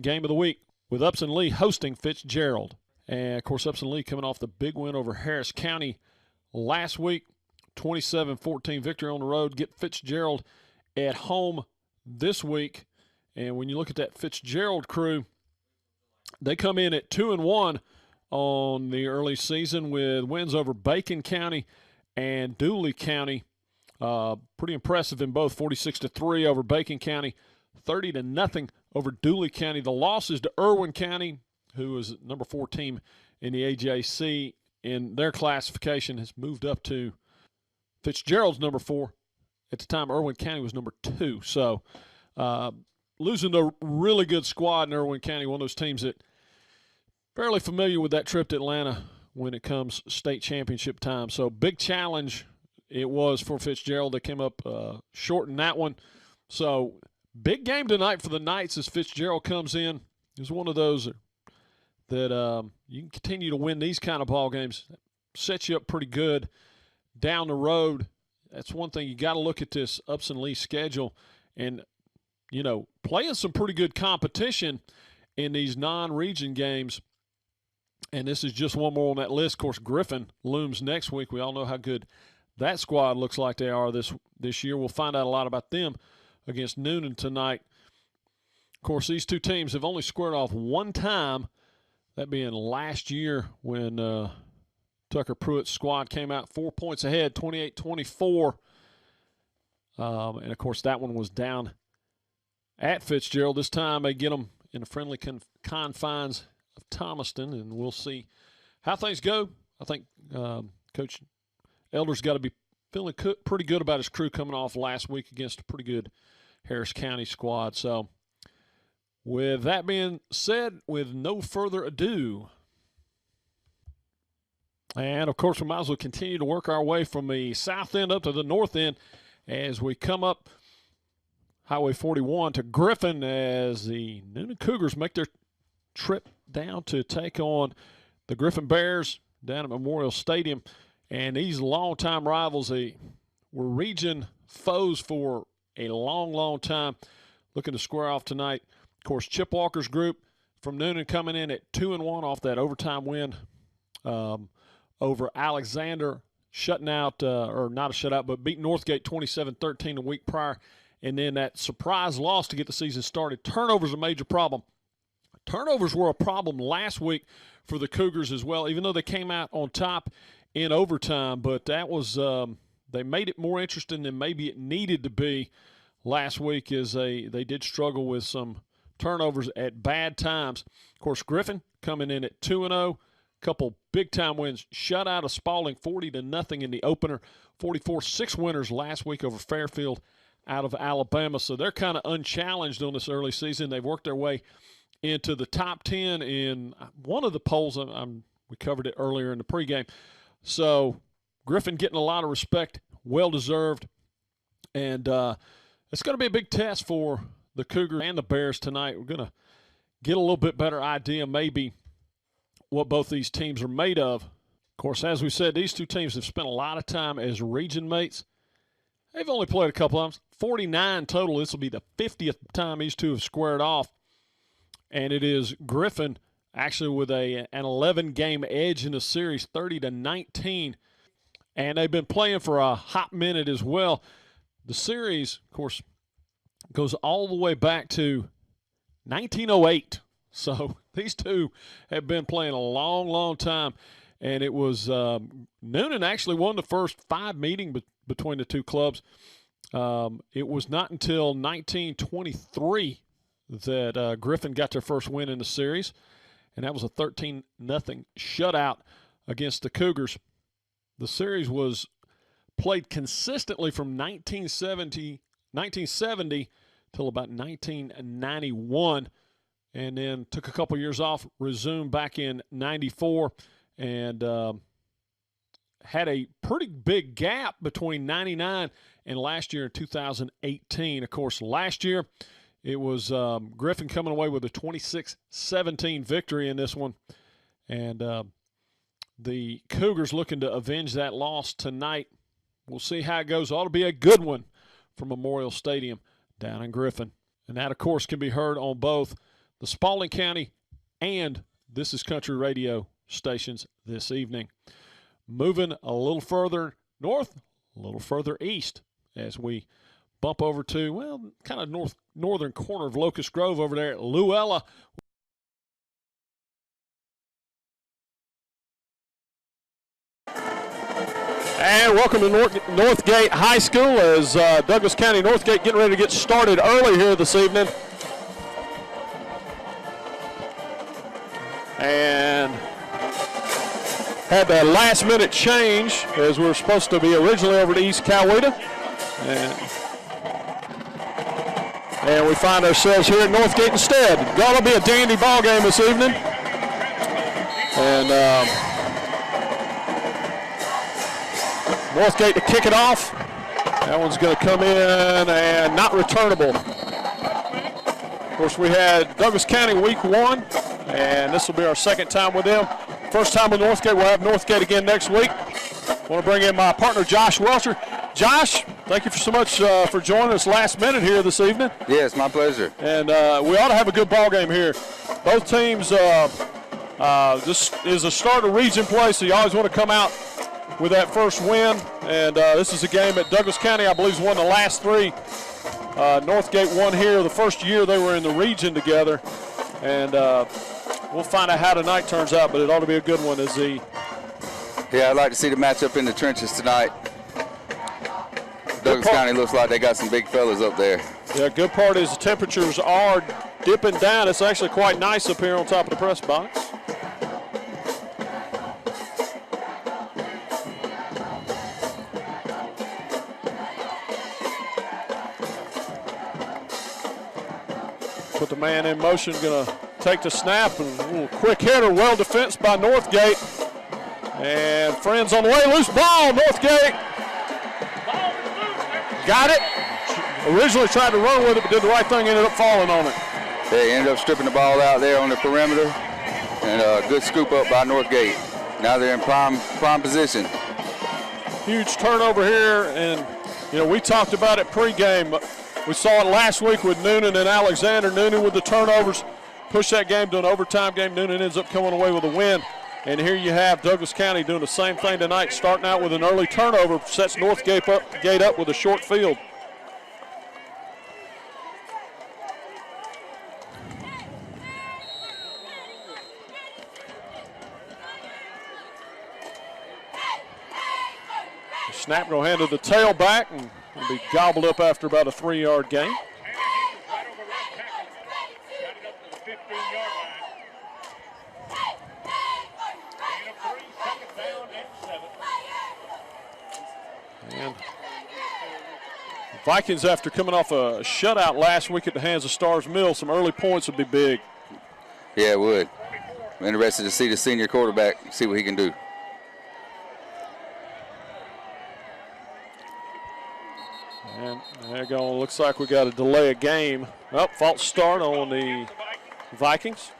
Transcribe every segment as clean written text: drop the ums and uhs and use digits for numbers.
game of the week with Upson Lee hosting Fitzgerald. And, of course, Upson Lee coming off the big win over Harris County last week, 27-14 victory on the road. Get Fitzgerald at home this week. And when you look at that Fitzgerald crew, they come in at 2-1 on the early season with wins over Bacon County and Dooley County. Pretty impressive in both, 46-3 over Bacon County, 30-0 over Dooley County. The losses to Irwin County, who is number 4 team in the AJC in their classification, has moved up to Fitzgerald's number 4. At the time, Irwin County was number 2. So losing to a really good squad in Irwin County, one of those teams that fairly familiar with that trip to Atlanta when it comes state championship time. So big challenge it was for Fitzgerald. They came up short in that one. So big game tonight for the Knights as Fitzgerald comes in. It's one of those that you can continue to win these kind of ball games. Sets you up pretty good down the road. That's one thing. You got to look at this Upson Lee schedule and, you know, playing some pretty good competition in these non-region games. And this is just one more on that list. Of course, Griffin looms next week. We all know how good that squad looks like they are this year. We'll find out a lot about them against Newnan tonight. Of course, these two teams have only squared off one time, that being last year when Tucker Pruitt's squad came out 4 points ahead, 28-24. And, of course, that one was down at Fitzgerald. This time they get them in the friendly confines of Thomaston, and we'll see how things go. I think Coach Elder's got to be feeling pretty good about his crew coming off last week against a pretty good Harris County squad. So with that being said, with no further ado, and, of course, we might as well continue to work our way from the south end up to the north end as we come up Highway 41 to Griffin as the Newnan Cougars make their trip down to take on the Griffin Bears down at Memorial Stadium. And these longtime rivals, they were region foes for a long, long time, looking to square off tonight. Of course, Chip Walker's group from Newnan coming in at 2-1 off that overtime win over Alexander, shutting out, or not a shutout, but beating Northgate 27-13 the week prior. And then that surprise loss to get the season started. Turnovers a major problem. Turnovers were a problem last week for the Cougars as well, even though they came out on top in overtime. But that was they made it more interesting than maybe it needed to be last week as they did struggle with some turnovers at bad times. Of course, Griffin coming in at 2-0. Couple big-time wins. Shut out of Spalding 40-0 in the opener. 44-6 winners last week over Fairfield out of Alabama. So they're kind of unchallenged on this early season. They've worked their way into the top 10 in one of the polls. We covered it earlier in the pregame. So Griffin getting a lot of respect, well-deserved. And it's going to be a big test for the Cougars and the Bears tonight. We're going to get a little bit better idea maybe what both these teams are made of. Of course, as we said, these two teams have spent a lot of time as region mates. They've only played a couple of times, 49 total. This will be the 50th time these two have squared off. And it is Griffin actually with an 11-game edge in the series, 30-19. And they've been playing for a hot minute as well. The series, of course, goes all the way back to 1908. So these two have been playing a long, long time. And it was Newnan actually won the first 5 meetings between the two clubs. It was not until 1923 that Griffin got their first win in the series, and that was a 13-0 shutout against the Cougars. The series was played consistently from 1970 till about 1991, and then took a couple years off, resumed back in 94, and had a pretty big gap between 99 and last year in 2018. Of course, last year it was Griffin coming away with a 26-17 victory in this one. And the Cougars looking to avenge that loss tonight. We'll see how it goes. Ought to be a good one for Memorial Stadium down in Griffin. And that, of course, can be heard on both the Spalding County and This Is Country Radio stations this evening. Moving a little further north, a little further east as we bump over to, well, kind of northern corner of Locust Grove over there at Luella. And welcome to Northgate High School as Douglas County Northgate getting ready to get started early here this evening. And had that last minute change as we were supposed to be originally over to East Coweta. And we find ourselves here at Northgate instead. Going to be a dandy ball game this evening. And Northgate to kick it off. That one's going to come in and not returnable. Of course, we had Douglas County week 1, and this will be our second time with them. First time with Northgate. We'll have Northgate again next week. I want to bring in my partner, Josh Welcher. Josh, thank you so much for joining us last minute here this evening. Yes, my pleasure. And we ought to have a good ball game here. Both teams, this is a start of region play, so you always want to come out with that first win. And this is a game that Douglas County, I believe, has won the last 3. Northgate won here the first year they were in the region together. And we'll find out how tonight turns out, but it ought to be a good one. Yeah, I'd like to see the matchup in the trenches tonight. Douglas County looks like they got some big fellas up there. Yeah, good part is the temperatures are dipping down. It's actually quite nice up here on top of the press box. Put the man in motion, gonna take the snap, and a little quick hitter, well defensed by Northgate. And friends on the way, loose ball, Northgate. Got it. Originally tried to run with it, but did the right thing, ended up falling on it. They ended up stripping the ball out there on the perimeter, and a good scoop up by Northgate. Now they're in prime position. Huge turnover here, and you know we talked about it pregame. We saw it last week with Newnan and Alexander. Newnan with the turnovers, push that game to an overtime game. Newnan ends up coming away with a win. And here you have Douglas County doing the same thing tonight, starting out with an early turnover, sets Northgate up with a short field. The snap going to hand to the tailback, and will be gobbled up after about a 3-yard gain. And Vikings, after coming off a shutout last week at the hands of Stars Mill, some early points would be big. Yeah, it would. I'm interested to see the senior quarterback, see what he can do. And there you go. Looks like we got to delay a game. Oh, false start on the Vikings.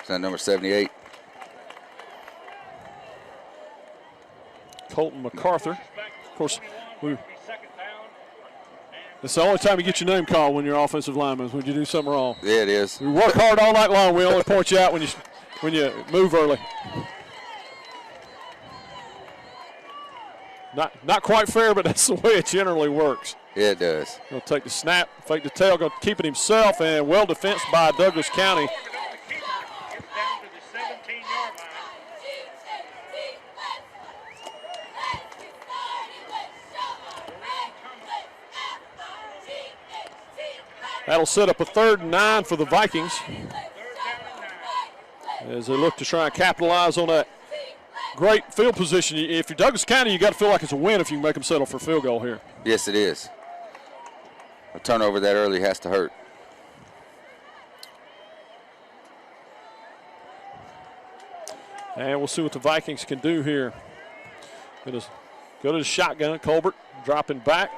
Is that number 78? Colton MacArthur. Of course, it's the only time you get your name called when you're offensive lineman, when you do something wrong. Yeah, it is. We work hard all night long. We only point you out when you move early. Not quite fair, but that's the way it generally works. Yeah, it does. He'll take the snap, fake the tail, going to keep it himself, and well defensed by Douglas County. That'll set up a 3rd and 9 for the Vikings as they look to try and capitalize on that great field position. If you're Douglas County, you got to feel like it's a win if you can make them settle for a field goal here. Yes, it is. A turnover that early has to hurt. And we'll see what the Vikings can do here. Go to the shotgun. Colbert dropping back.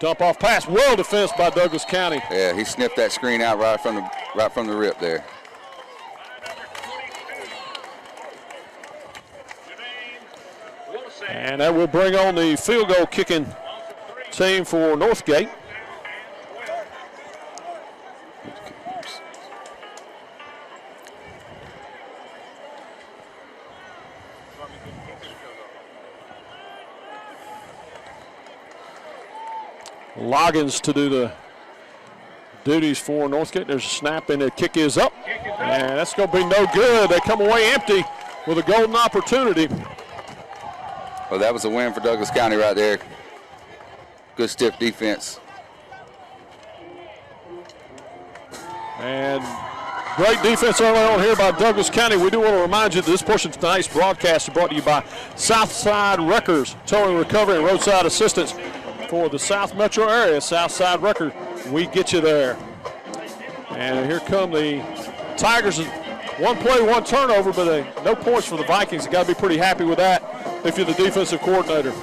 Dump off pass. Well defensed by Douglas County. Yeah, he sniffed that screen out right from the rip there. And that will bring on the field goal kicking team for Northgate. Loggins to do the duties for Northgate. There's a snap and the kick is up. And that's going to be no good. They come away empty with a golden opportunity. Well, that was a win for Douglas County right there. Good stiff defense. And great defense early on here by Douglas County. We do want to remind you that this portion of tonight's broadcast is brought to you by Southside Wreckers, Towing Recovery and Roadside Assistance for the South Metro area. Southside Wrecker, we get you there. And here come the Tigers. One play, one turnover, but no points for the Vikings. You got to be pretty happy with that if you're the defensive coordinator.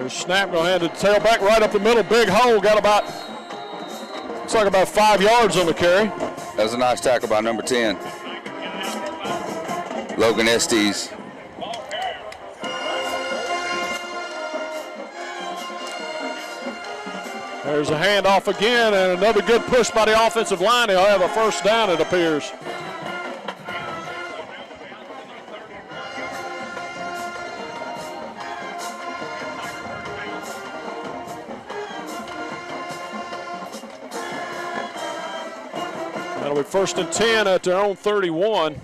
Snap, going to hand the tailback right up the middle, big hole, got about, looks like about 5 yards on the carry. That was a nice tackle by number 10, Logan Estes. There's a handoff again, and another good push by the offensive line. They'll have a first down, it appears. That'll be 1st and 10 at their own 31.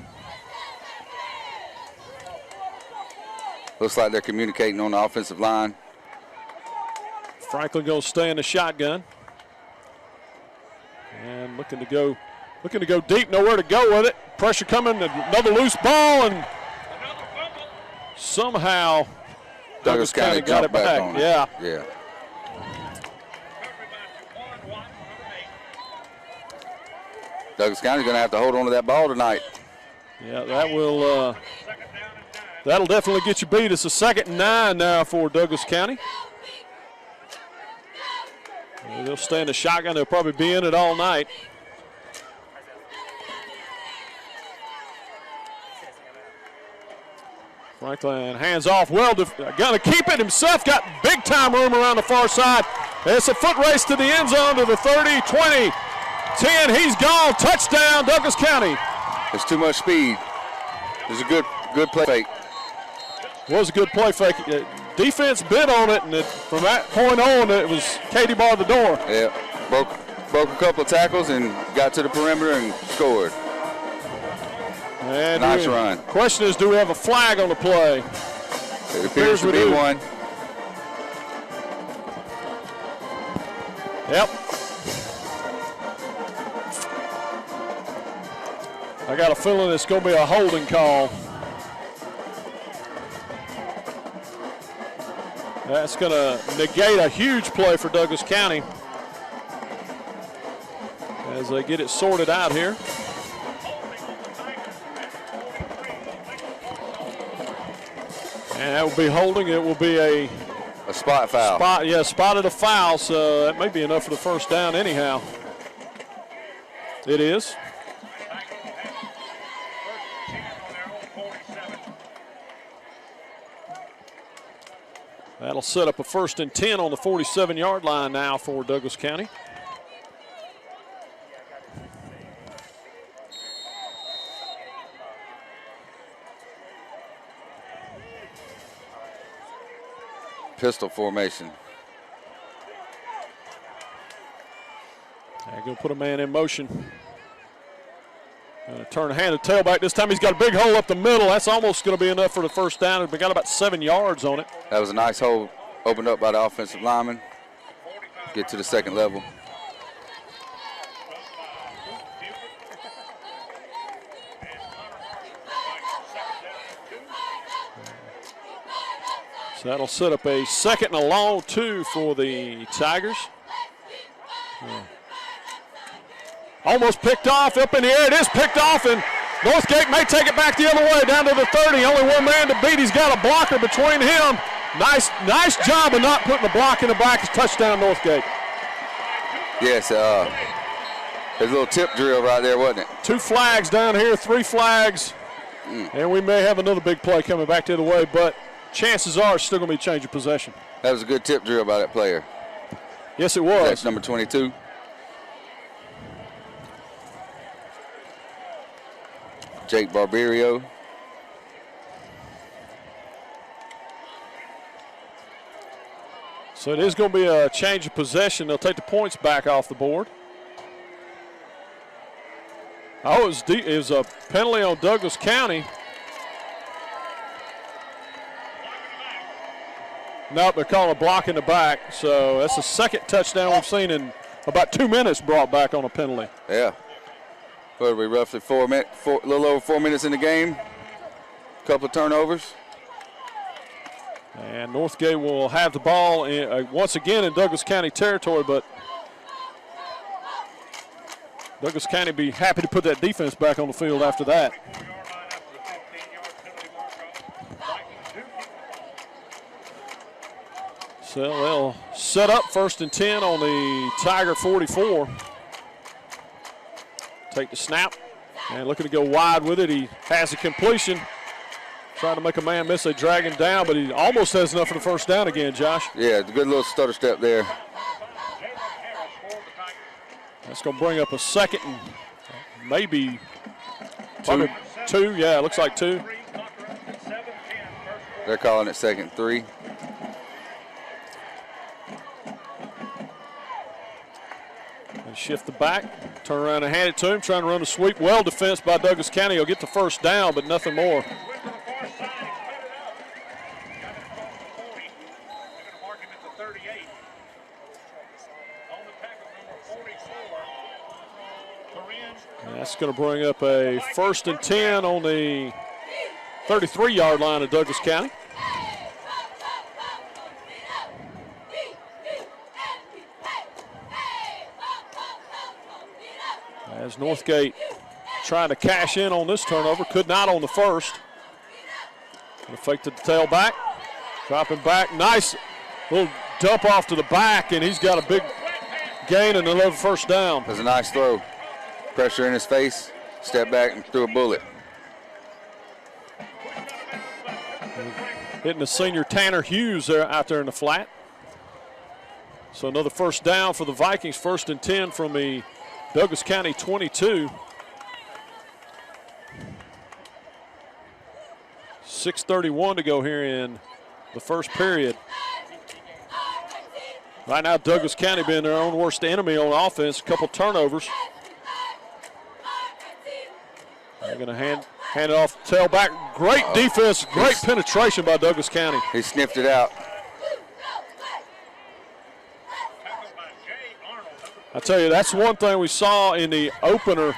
Looks like they're communicating on the offensive line. Franklin going to stay in the shotgun. And looking to go deep, nowhere to go with it. Pressure coming, another loose ball, and somehow Douglas County got it back on it. Yeah. Douglas County's going to have to hold on to that ball tonight. Yeah, that'll definitely get you beat. It's a 2nd and 9 now for Douglas County. They'll stay in the shotgun. They'll probably be in it all night. Franklin hands off. Well, going to keep it himself. Got big time room around the far side. It's a foot race to the end zone to the 30, 20. 10, he's gone. Touchdown, Douglas County. There's too much speed. There's a good play fake. Was a good play fake. Defense bit on it, and from that point on, it was Katie bar the door. Yeah, broke a couple of tackles and got to the perimeter and scored. And nice run. Question is, do we have a flag on the play? It appears to be one. Yep. I got a feeling it's going to be a holding call. That's going to negate a huge play for Douglas County as they get it sorted out here. And that will be holding. It will be a spot foul. Spotted a foul, so that may be enough for the first down anyhow. It is. That'll set up a 1st and 10 on the 47-yard line now for Douglas County. Pistol formation. They're going to put a man in motion. Turn hand to tailback. This time he's got a big hole up the middle. That's almost going to be enough for the first down. We got about 7 yards on it. That was a nice hole opened up by the offensive lineman. Get to the 2nd level. So that'll set up a 2nd and a long 2 for the Tigers. Almost picked off, up in the air. It is picked off, and Northgate may take it back the other way, down to the 30. Only one man to beat. He's got a blocker between him. Nice job of not putting the block in the back. It's touchdown, Northgate. Yes, there's a little tip drill right there, wasn't it? 2 flags down here, 3 flags And we may have another big play coming back the other way, but chances are it's still going to be a change of possession. That was a good tip drill by that player. Yes, it was. That's number 22. Jake Barberio. So it is going to be a change of possession. They'll take the points back off the board. Oh, it was a penalty on Douglas County. Nope, they're calling a block in the back. So that's the second touchdown we've seen in about 2 minutes brought back on a penalty. Yeah. What are we, roughly a little over 4 minutes in the game? A couple of turnovers. And Northgate will have the ball once again in Douglas County territory, but Douglas County be happy to put that defense back on the field after that. So they'll set up 1st and 10 on the Tiger 44. Take the snap and looking to go wide with it. He has a completion. Trying to make a man miss. They drag him down, but he almost has enough for the first down again, Josh. Yeah, it's a good little stutter step there. That's going to bring up a second and maybe probably two. Yeah, it looks like 2. They're calling it 2nd and 3. And shift the back, turn around and hand it to him, trying to run a sweep. Well defense by Douglas County. He'll get the first down, but nothing more. That's going to bring up a 1st and 10 on the 33-yard line of Douglas County. As Northgate trying to cash in on this turnover, could not on the first. Going to fake to the tailback, dropping back, nice little dump off to the back, and he's got a big gain and another first down. That's a nice throw. Pressure in his face, step back and threw a bullet. Hitting the senior Tanner Hughes there out there in the flat. So another first down for the Vikings, 1st and 10 from the Douglas County 22. 6:31 to go here in the first period. Right now, Douglas County being their own worst enemy on offense, a couple turnovers. They're going to hand it off, tailback. Great defense, great penetration by Douglas County. He sniffed it out. I tell you, that's one thing we saw in the opener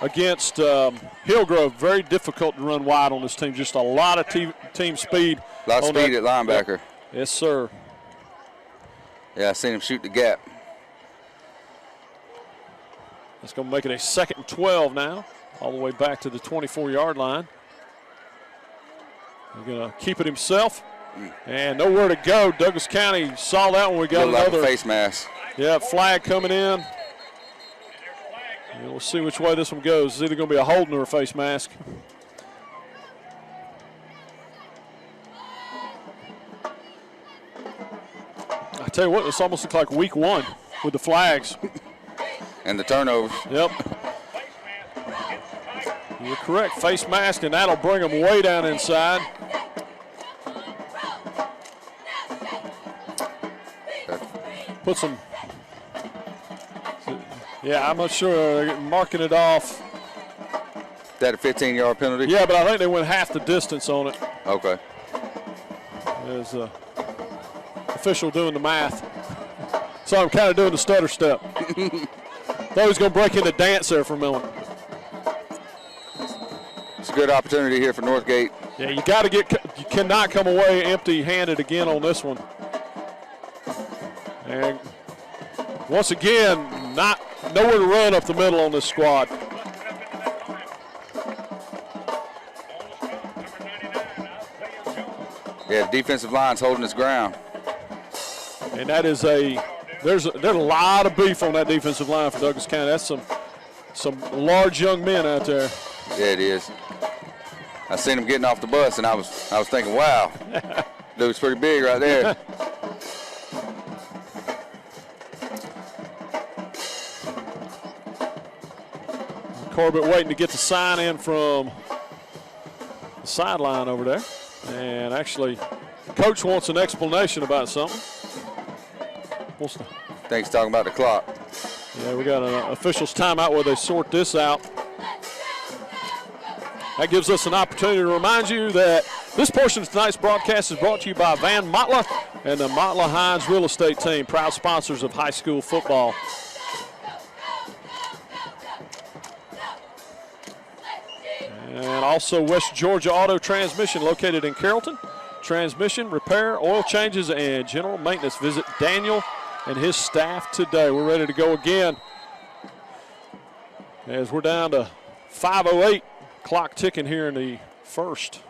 against Hillgrove. Very difficult to run wide on this team. Just a lot of team speed. A lot of speed at linebacker. Yes, sir. Yeah, I seen him shoot the gap. That's going to make it a 2nd and 12 now, all the way back to the 24-yard line. He's going to keep it himself, and nowhere to go. Douglas County saw that when we got another like a face mask. Yeah, flag coming in. And we'll see which way this one goes. It's either going to be a holding or a face mask. I tell you what, this almost looks like week 1 with the flags. And the turnovers. Yep. You're correct. Face mask, and that'll bring them way down inside. Put some. Yeah, I'm not sure. They're marking it off. Is that a 15-yard penalty? Yeah, but I think they went half the distance on it. Okay. There's the official doing the math. So I'm kind of doing the stutter step. Thought he was going to break into dance there for a moment. It's a good opportunity here for Northgate. Yeah, you cannot come away empty-handed again on this one. And once again, nowhere to run up the middle on this squad. Yeah, the defensive line's holding its ground. And that is there's a lot of beef on that defensive line for Douglas County. That's some large young men out there. Yeah, it is. I seen him getting off the bus, and I was thinking, wow, dude's pretty big right there. Corbett waiting to get the sign in from the sideline over there. And actually, the coach wants an explanation about something. I think he's talking about the clock. Yeah, we got an officials timeout where they sort this out. That gives us an opportunity to remind you that this portion of tonight's broadcast is brought to you by Van Motla and the Motla Hines Real Estate Team, proud sponsors of high school football. And also West Georgia Auto Transmission, located in Carrollton. Transmission, repair, oil changes, and general maintenance. Visit Daniel and his staff today. We're ready to go again as we're down to 5:08. Clock ticking here in the first.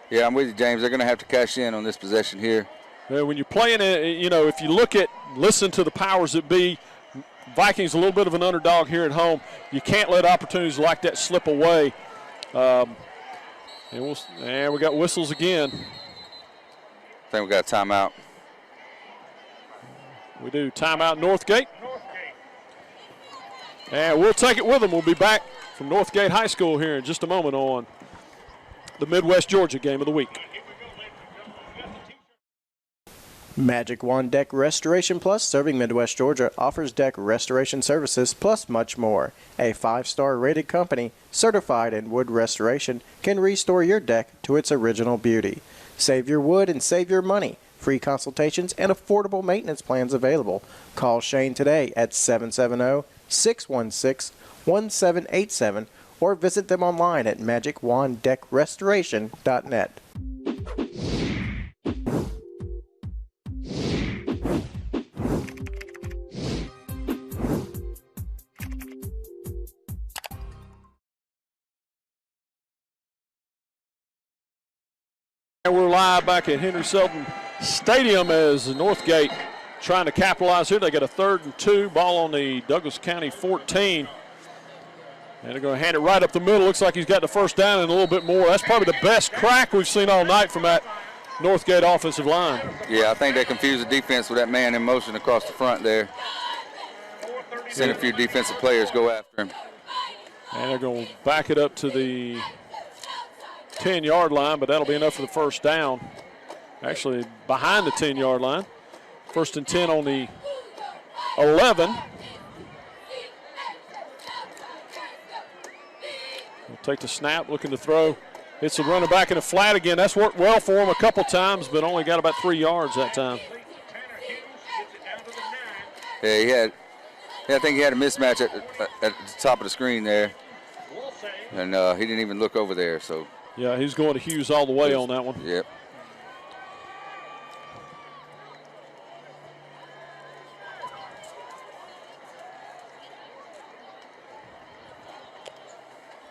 Yeah, I'm with you, James. They're going to have to cash in on this possession here. When you're playing it, you know, if you listen to the powers that be, Vikings a little bit of an underdog here at home. You can't let opportunities like that slip away. And we got whistles again. I think we got a timeout. We do. Timeout Northgate. And we'll take it with them. We'll be back from Northgate High School here in just a moment on the Midwest Georgia Game of the Week. Magic Wand Deck Restoration Plus, serving Midwest Georgia, offers deck restoration services plus much more. A 5-star rated company, certified in wood restoration, can restore your deck to its original beauty. Save your wood and save your money. Free consultations and affordable maintenance plans available. Call Shane today at 770-616-1787 or visit them online at magicwanddeckrestoration.net. And we're live back at Henry Selden Stadium as Northgate trying to capitalize here. They got a 3rd and 2, ball on the Douglas County 14. And they're going to hand it right up the middle. Looks like he's got the first down and a little bit more. That's probably the best crack we've seen all night from that Northgate offensive line. Yeah, I think they confused the defense with that man in motion across the front there. Seen a few defensive players go after him. And they're going to back it up to the 10-yard line, but that'll be enough for the first down. Actually, behind the 10-yard line. 1st and 10 on the 11. We'll take the snap, looking to throw. Hits the running back in the flat again. That's worked well for him a couple times, but only got about 3 yards that time. Yeah, I think he had a mismatch at the top of the screen there. And he didn't even look over there, so. Yeah, he's going to Hughes all the way on that one. Yep.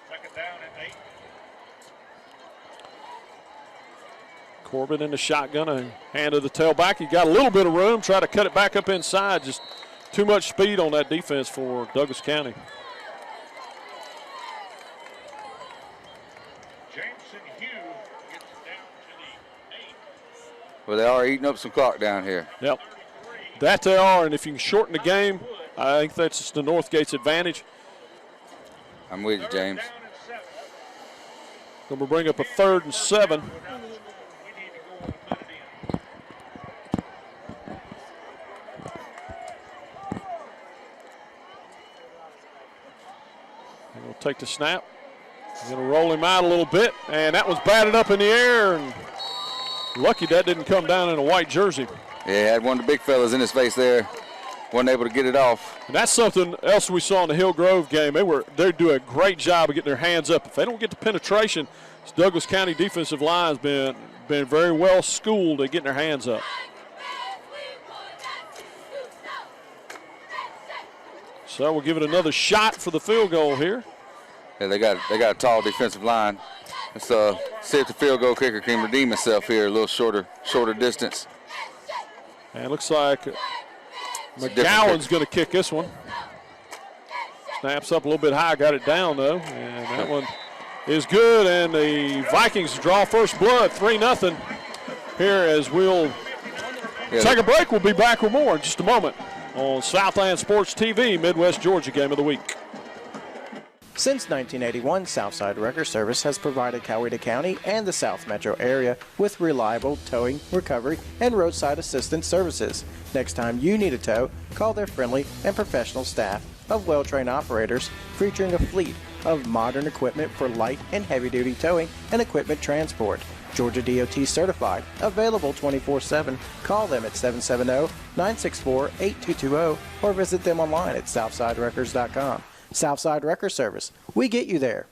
Second down and 8. Corbin in the shotgun, a hand to the tailback. He got a little bit of room, try to cut it back up inside. Just too much speed on that defense for Douglas County. Well, they are eating up some clock down here. Yep, that they are, and if you can shorten the game, I think that's just the Northgate's advantage. I'm with you, James. Going to bring up a 3rd and 7. And we'll take the snap. We're going to roll him out a little bit, and that was batted up in the air, and lucky that didn't come down in a white jersey. Yeah, had one of the big fellas in his face there. Wasn't able to get it off. And that's something else we saw in the Hillgrove game. They do a great job of getting their hands up. If they don't get the penetration, this Douglas County defensive line has been very well schooled at getting their hands up. So we'll give it another shot for the field goal here. Yeah, they got a tall defensive line. Let's see if the field goal kicker can redeem himself here, a little shorter distance. And it looks like McGowan's going to kick this one. Snaps up a little bit high, got it down though, and that one is good, and the Vikings draw first blood, 3-0 here as we'll take a break. We'll be back with more in just a moment on Southland Sports TV, Midwest Georgia Game of the Week. Since 1981, Southside Wrecker Service has provided Coweta County and the South Metro area with reliable towing, recovery, and roadside assistance services. Next time you need a tow, call their friendly and professional staff of well-trained operators featuring a fleet of modern equipment for light and heavy-duty towing and equipment transport. Georgia DOT certified, available 24/7. Call them at 770-964-8220 or visit them online at southsidewreckers.com. Southside Wrecker Service, we get you there.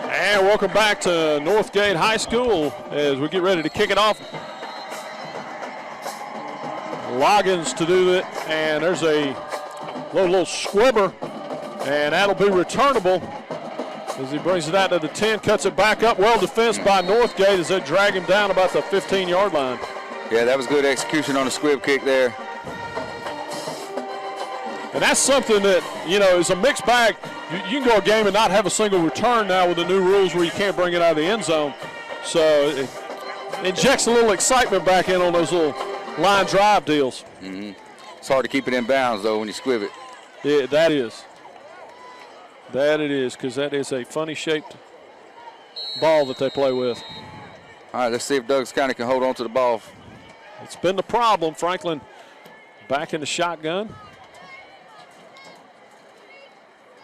And welcome back to Northgate High School as we get ready to kick it off. Loggins to do it, and there's a little squibber, and that'll be returnable as he brings it out to the 10, cuts it back up. Well defensed by Northgate as they drag him down about the 15-yard line. Yeah, that was good execution on the squib kick there. And that's something that, you know, is a mixed bag. You can go a game and not have a single return now with the new rules where you can't bring it out of the end zone. So it injects a little excitement back in on those little line drive deals. Mm-hmm. It's hard to keep it in bounds, though, when you squib it. Yeah, that is. That it is, because that is a funny-shaped ball that they play with. All right, let's see if Douglas County can hold on to the ball. It's been the problem. Franklin back in the shotgun.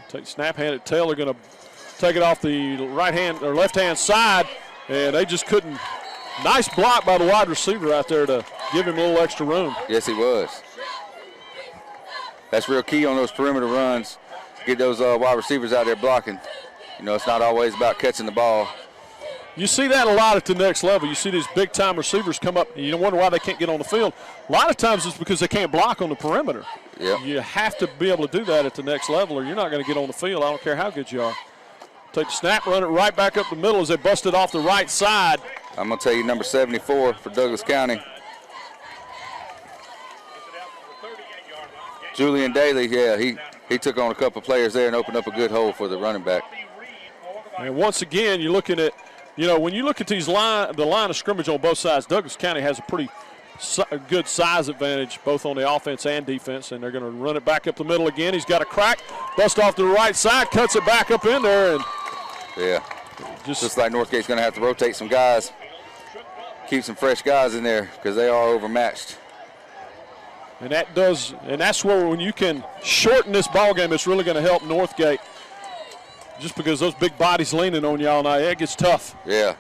Take snap, hand it. Taylor going to take it off the right hand or left hand side, and they just couldn't. Nice block by the wide receiver out there to give him a little extra room. Yes, he was. That's real key on those perimeter runs. Get those wide receivers out there blocking. You know, it's not always about catching the ball. You see that a lot at the next level. You see these big-time receivers come up, and you wonder why they can't get on the field. A lot of times it's because they can't block on the perimeter. Yep. You have to be able to do that at the next level, or you're not going to get on the field. I don't care how good you are. Take the snap, run it right back up the middle as they bust it off the right side. I'm going to tell you number 74 for Douglas County. Julian Daly, yeah, he took on a couple players there and opened up a good hole for the running back. And once again, you're looking at, you know, when you look at the line of scrimmage on both sides, Douglas County has a pretty good size advantage both on the offense and defense, and they're going to run it back up the middle again. He's got a crack, bust off to the right side, cuts it back up in there, and yeah, just like Northgate's going to have to rotate some guys, keep some fresh guys in there because they are overmatched. And that's where when you can shorten this ball game, it's really going to help Northgate. Just because those big bodies leaning on y'all now, it gets tough. Yeah.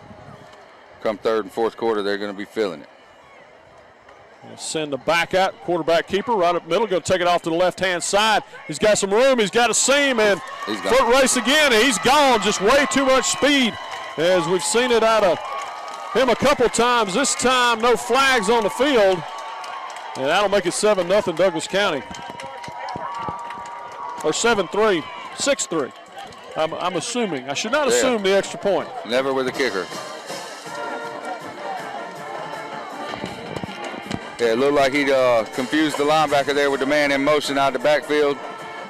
Come third and fourth quarter, they're going to be feeling it. We'll send the back out, quarterback keeper right up middle, going to take it off to the left-hand side. He's got some room, he's got a seam, and foot race again, and he's gone. Just way too much speed, as we've seen it out of him a couple times. This time, no flags on the field, and that'll make it 7-0 Douglas County. Or 7-3, 6-3. I'm assuming. I should not assume the extra point. Never with a kicker. Yeah, it looked like he confused the linebacker there with the man in motion out of the backfield.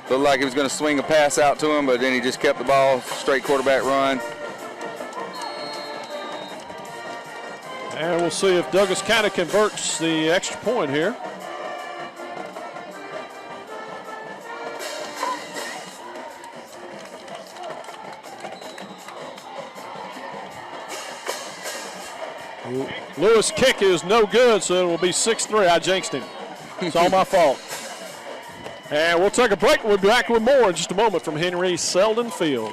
Looked like he was going to swing a pass out to him, but then he just kept the ball, straight quarterback run. And we'll see if Douglas County converts the extra point here. Lewis' kick is no good, so it will be 6-3. I jinxed him. It's all my fault. And we'll take a break. We'll be back with more in just a moment from Henry Selden Field.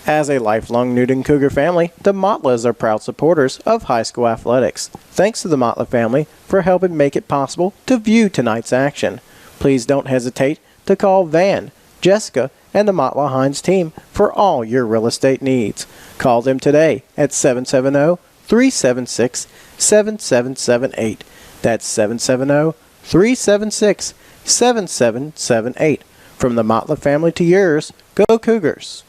As a lifelong Newnan Cougar family, the Motlas are proud supporters of high school athletics. Thanks to the Motla family for helping make it possible to view tonight's action. Please don't hesitate to call Van, Jessica, and the Motla Hines team for all your real estate needs. Call them today at 770-376-7778. That's 376-7778. From the Motley family to yours, go Cougars.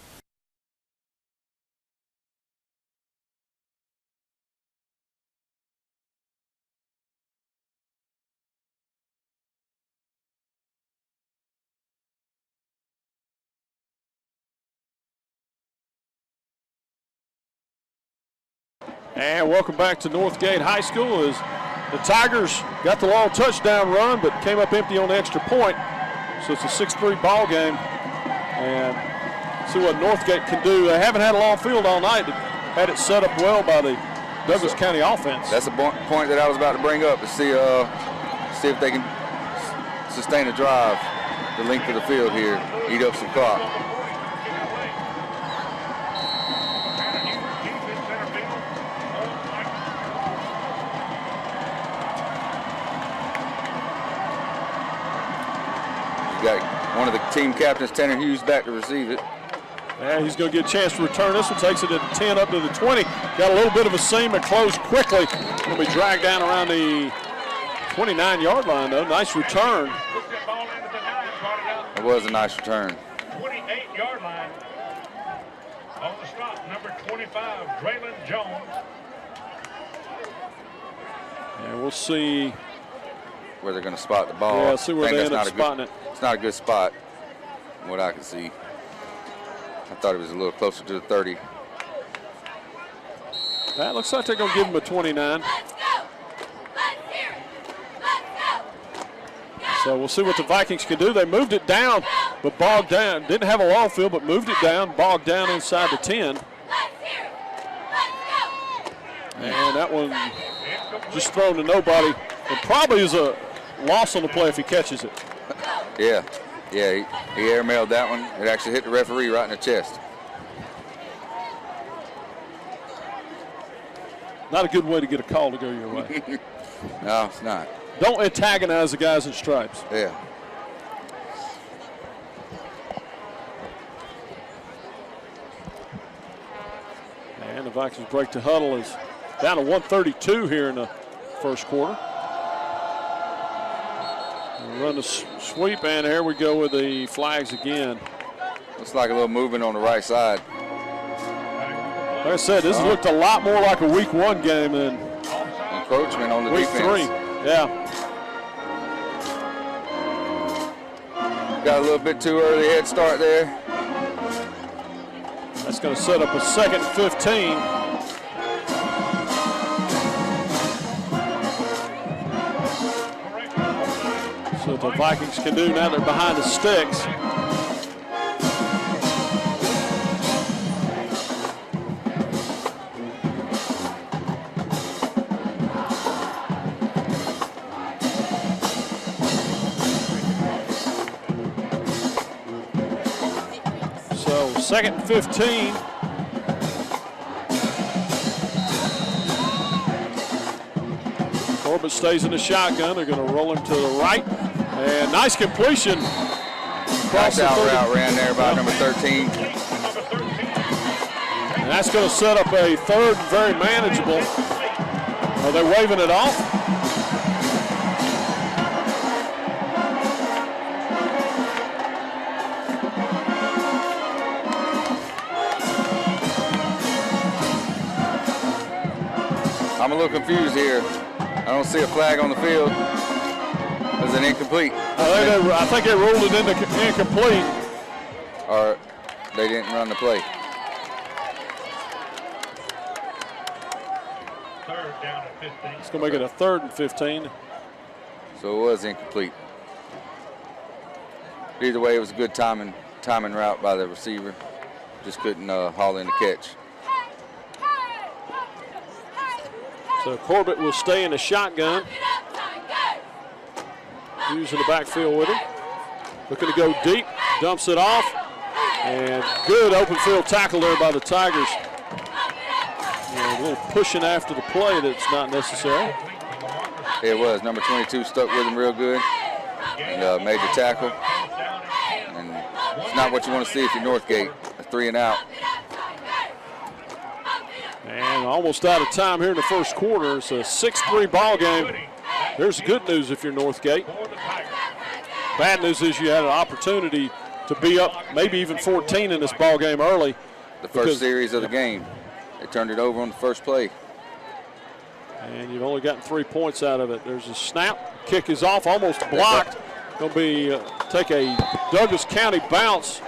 And welcome back to Northgate High School as the Tigers got the long touchdown run but came up empty on the extra point. So it's a 6-3 ball game. And see what Northgate can do. They haven't had a long field all night. They had it set up well by the Douglas County offense. That's a point that I was about to bring up to see if they can sustain a drive the length of the field here, eat up some clock. Got one of the team captains, Tanner Hughes, back to receive it. Yeah, he's going to get a chance to return this one. Takes it at 10 up to the 20. Got a little bit of a seam and closed quickly. Going to be dragged down around the 29-yard line, though. Nice return. It was a nice return. 28-yard line. On the stop, number 25, Draylon Jones. And we'll see where they're going to spot the ball. Yeah, see where they end up spotting it. It's not a good spot, from what I can see. I thought it was a little closer to the 30. That looks like they're going to give him a 29. So we'll see what the Vikings can do. They moved it down, but bogged down. Didn't have a long field, but moved it down, bogged down inside the 10. And that one just thrown to nobody. It probably is a loss on the play if he catches it. Yeah, he airmailed that one. It actually hit the referee right in the chest. Not a good way to get a call to go your way. No, it's not. Don't antagonize the guys in stripes. Yeah. And the Vikings break to huddle is down to 132 here in the first quarter. We'll run the sweep, and here we go with the flags again. Looks like a little movement on the right side. Like I said, this looked a lot more like a week 1 game than encroachment on the week defense. 3. Yeah. Got a little bit too early head start there. That's going to set up a 2nd and 15. So what the Vikings can do now, they're behind the sticks. So 2nd and 15. Corbett stays in the shotgun. They're going to roll him to the right. And nice completion. Nice out route ran there by number 13. And that's going to set up a 3rd, very manageable. Are they waving it off? I'm a little confused here. I don't see a flag on the field. Is it incomplete? I think they ruled it into incomplete. Or they didn't run the play. 3rd down at 15. It's going to make it a 3rd and 15. So it was incomplete. Either way, it was a good timing route by the receiver. Just couldn't haul in the catch. So Corbett will stay in the shotgun. Using the backfield with him. Looking to go deep, dumps it off. And good open field tackle there by the Tigers. And a little pushing after the play that's not necessary. It was. Number 22 stuck with him real good and made the tackle. And it's not what you want to see if you're Northgate. A 3 and out. And almost out of time here in the first quarter. It's a 6-3 ball game. There's the good news if you're Northgate. Bad news is you had an opportunity to be up maybe even 14 in this ball game early. The first series of the game. They turned it over on the first play. And you've only gotten 3 points out of it. There's a snap. Kick is off, almost blocked. Going to be take a Douglas County bounce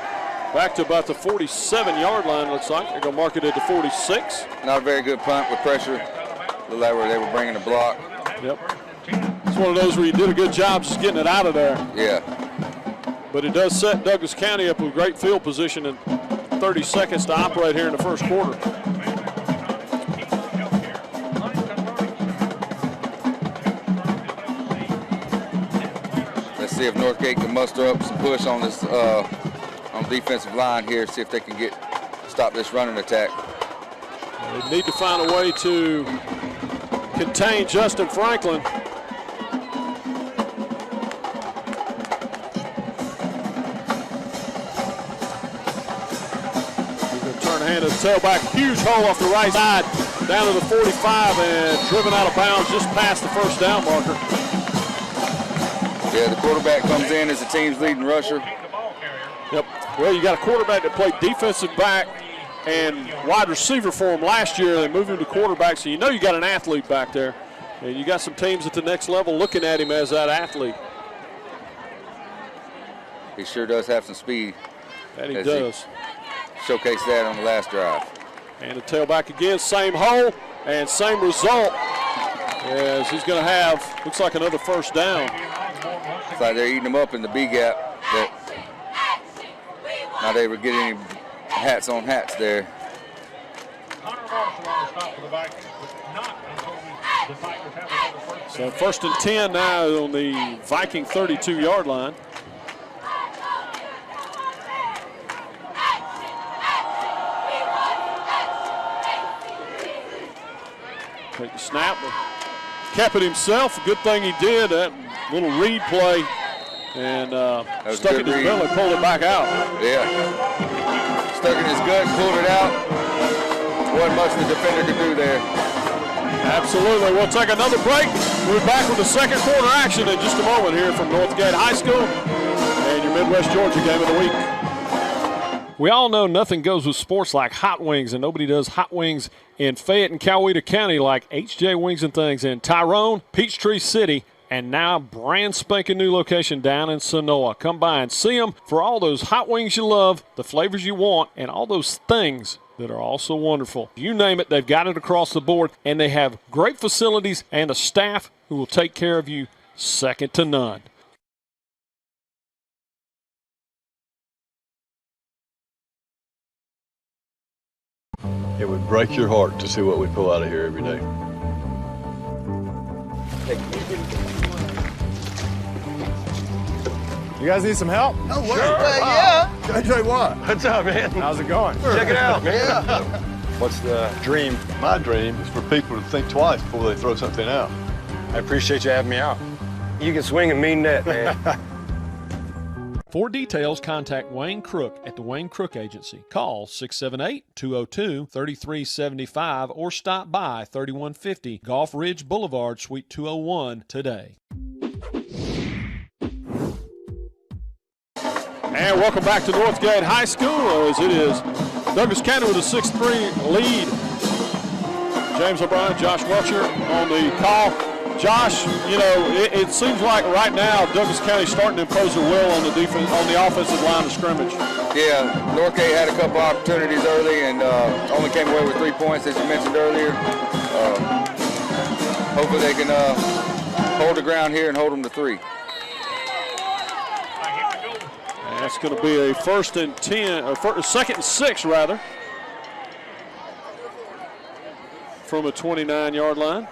back to about the 47-yard line, looks like. They're going to mark it at the 46. Not a very good punt with pressure. Looked like they were bringing the block. Yep. It's one of those where you did a good job just getting it out of there. Yeah. But it does set Douglas County up with great field position and 30 seconds to operate here in the first quarter. Let's see if Northgate can muster up some push on this on defensive line here, see if they can stop this running attack. They need to find a way to contain Justin Franklin. Hand of the tailback, huge hole off the right side, down to the 45 and driven out of bounds just past the first down marker. Yeah, the quarterback comes in as the team's leading rusher. Yep. Well, you got a quarterback that played defensive back and wide receiver for him last year. They moved him to quarterback, so you know you got an athlete back there. And you got some teams at the next level looking at him as that athlete. He sure does have some speed. And he does. Showcase that on the last drive. And the tailback again, same hole and same result as he's going to have, looks like another first down. It's like they're eating them up in the B gap. Not able to get any hats on hats there. So first and 10 now on the Viking 32-yard line. Take the snap, kept it himself. Good thing he did that little read play and stuck it in his belly, pulled it back out. Yeah, stuck in his gut, pulled it out. Wasn't much the defender could do there. Absolutely. We'll take another break. We'll be back with the second quarter action in just a moment here from Northgate High School and your Midwest Georgia game of the week. We all know nothing goes with sports like hot wings, and nobody does hot wings in Fayette and Coweta County like HJ Wings and Things in Tyrone, Peachtree City, and now brand spanking new location down in Sonoa. Come by and see them for all those hot wings you love, the flavors you want, and all those things that are also wonderful. You name it, they've got it across the board, and they have great facilities and a staff who will take care of you second to none. It would break your heart to see what we pull out of here every day. You guys need some help? Oh, sure. Yeah. JJ Watt. What's up, man? How's it going? Check it out, man. Yeah. What's the dream? My dream is for people to think twice before they throw something out. I appreciate you having me out. You can swing and mean that, man. For details, contact Wayne Crook at the Wayne Crook Agency. Call 678-202-3375 or stop by 3150 Gulf Ridge Boulevard, Suite 201 today. And welcome back to Northgate High School as it is Douglas County with a 6-3 lead. James O'Brien, Josh Welcher on the call. Josh, you know, it seems like right now Douglas County's starting to impose their will on the defense, on the offensive line of scrimmage. Yeah, Northgate had a couple opportunities early and only came away with 3 points, as you mentioned earlier. Hopefully they can hold the ground here and hold them to 3. And that's going to be a first and 10, or second and 6 rather, from a 29-yard line.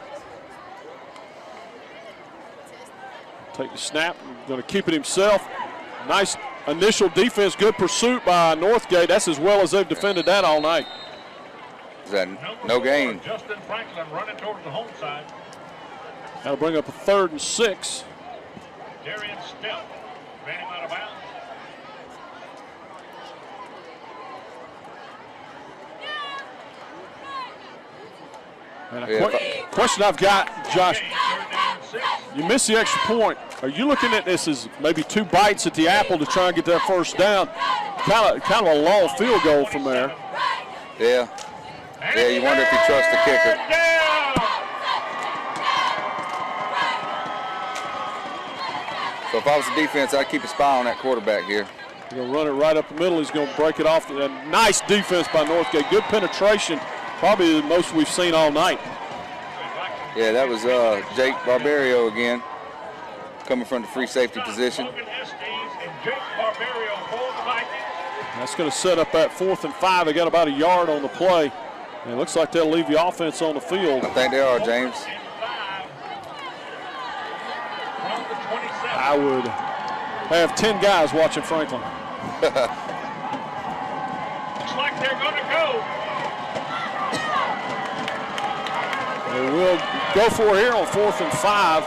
Take the snap, going to keep it himself. Nice initial defense, good pursuit by Northgate. That's as well as they've defended that all night. Is that no gain? Justin Franklin running towards the home side. That'll bring up a 3rd and 6. Darian Step ran him out of bounds. And a question I've got, Josh. you miss the extra point. Are you looking at this as maybe 2 bites at the apple to try and get that first down? Kind of a long field goal from there. Yeah. Yeah, you wonder if he trusts the kicker. So if I was the defense, I'd keep a spy on that quarterback here. He's going to run it right up the middle. He's going to break it off. A nice defense by Northgate. Good penetration, probably the most we've seen all night. Yeah, that was Jake Barbario again, coming from the free safety position. That's going to set up that 4th and 5. They got about a yard on the play. And it looks like they'll leave the offense on the field. I think they are, James. I would have 10 guys watching Franklin. Looks like they're going to go. They will go for it here on 4th and 5.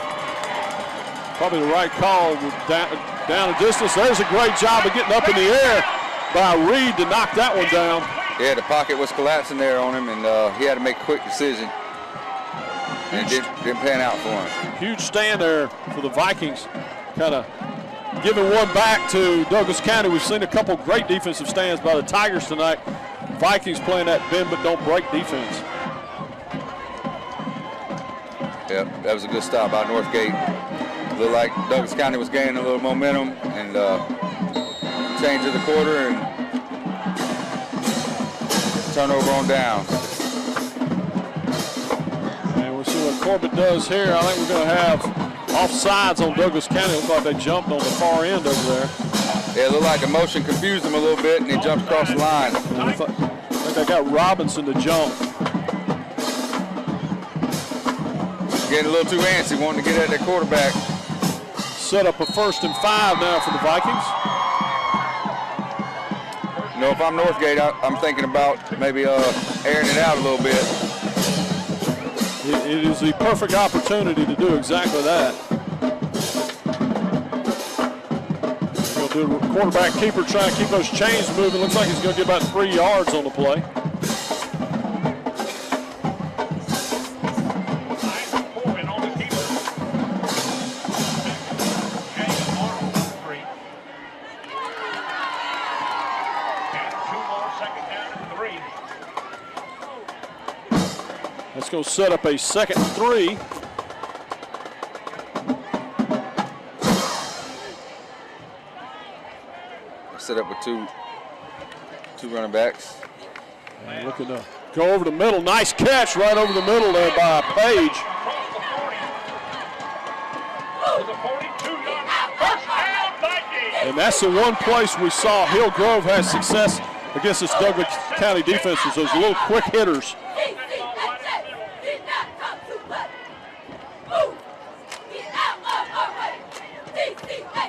Probably the right call down a distance. There's a great job of getting up in the air by Reed to knock that one down. Yeah, the pocket was collapsing there on him, and he had to make a quick decision. And it didn't pan out for him. Huge stand there for the Vikings, kind of giving one back to Douglas County. We've seen a couple great defensive stands by the Tigers tonight. Vikings playing that bend but don't break defense. Yeah, that was a good stop by Northgate. Looked like Douglas County was gaining a little momentum, and change of the quarter and turnover on down. And we'll see what Corbett does here. I think we're going to have offsides on Douglas County. Looks like they jumped on the far end over there. Yeah, it looked like the motion confused him a little bit, and he jumped across the line. I think they got Robinson to jump. Getting a little too antsy, wanting to get at their quarterback. Set up a 1st and 5 now for the Vikings. You know, if I'm Northgate, I'm thinking about maybe airing it out a little bit. It is the perfect opportunity to do exactly that. He'll do a quarterback keeper, try to keep those chains moving. Looks like he's going to get about 3 yards on the play. Let's go set up a 2nd and 3. Set up with two running backs. And looking to go over the middle. Nice catch right over the middle there by Page. And that's the one place we saw Hillgrove has success against this Douglas County defense, is those little quick hitters.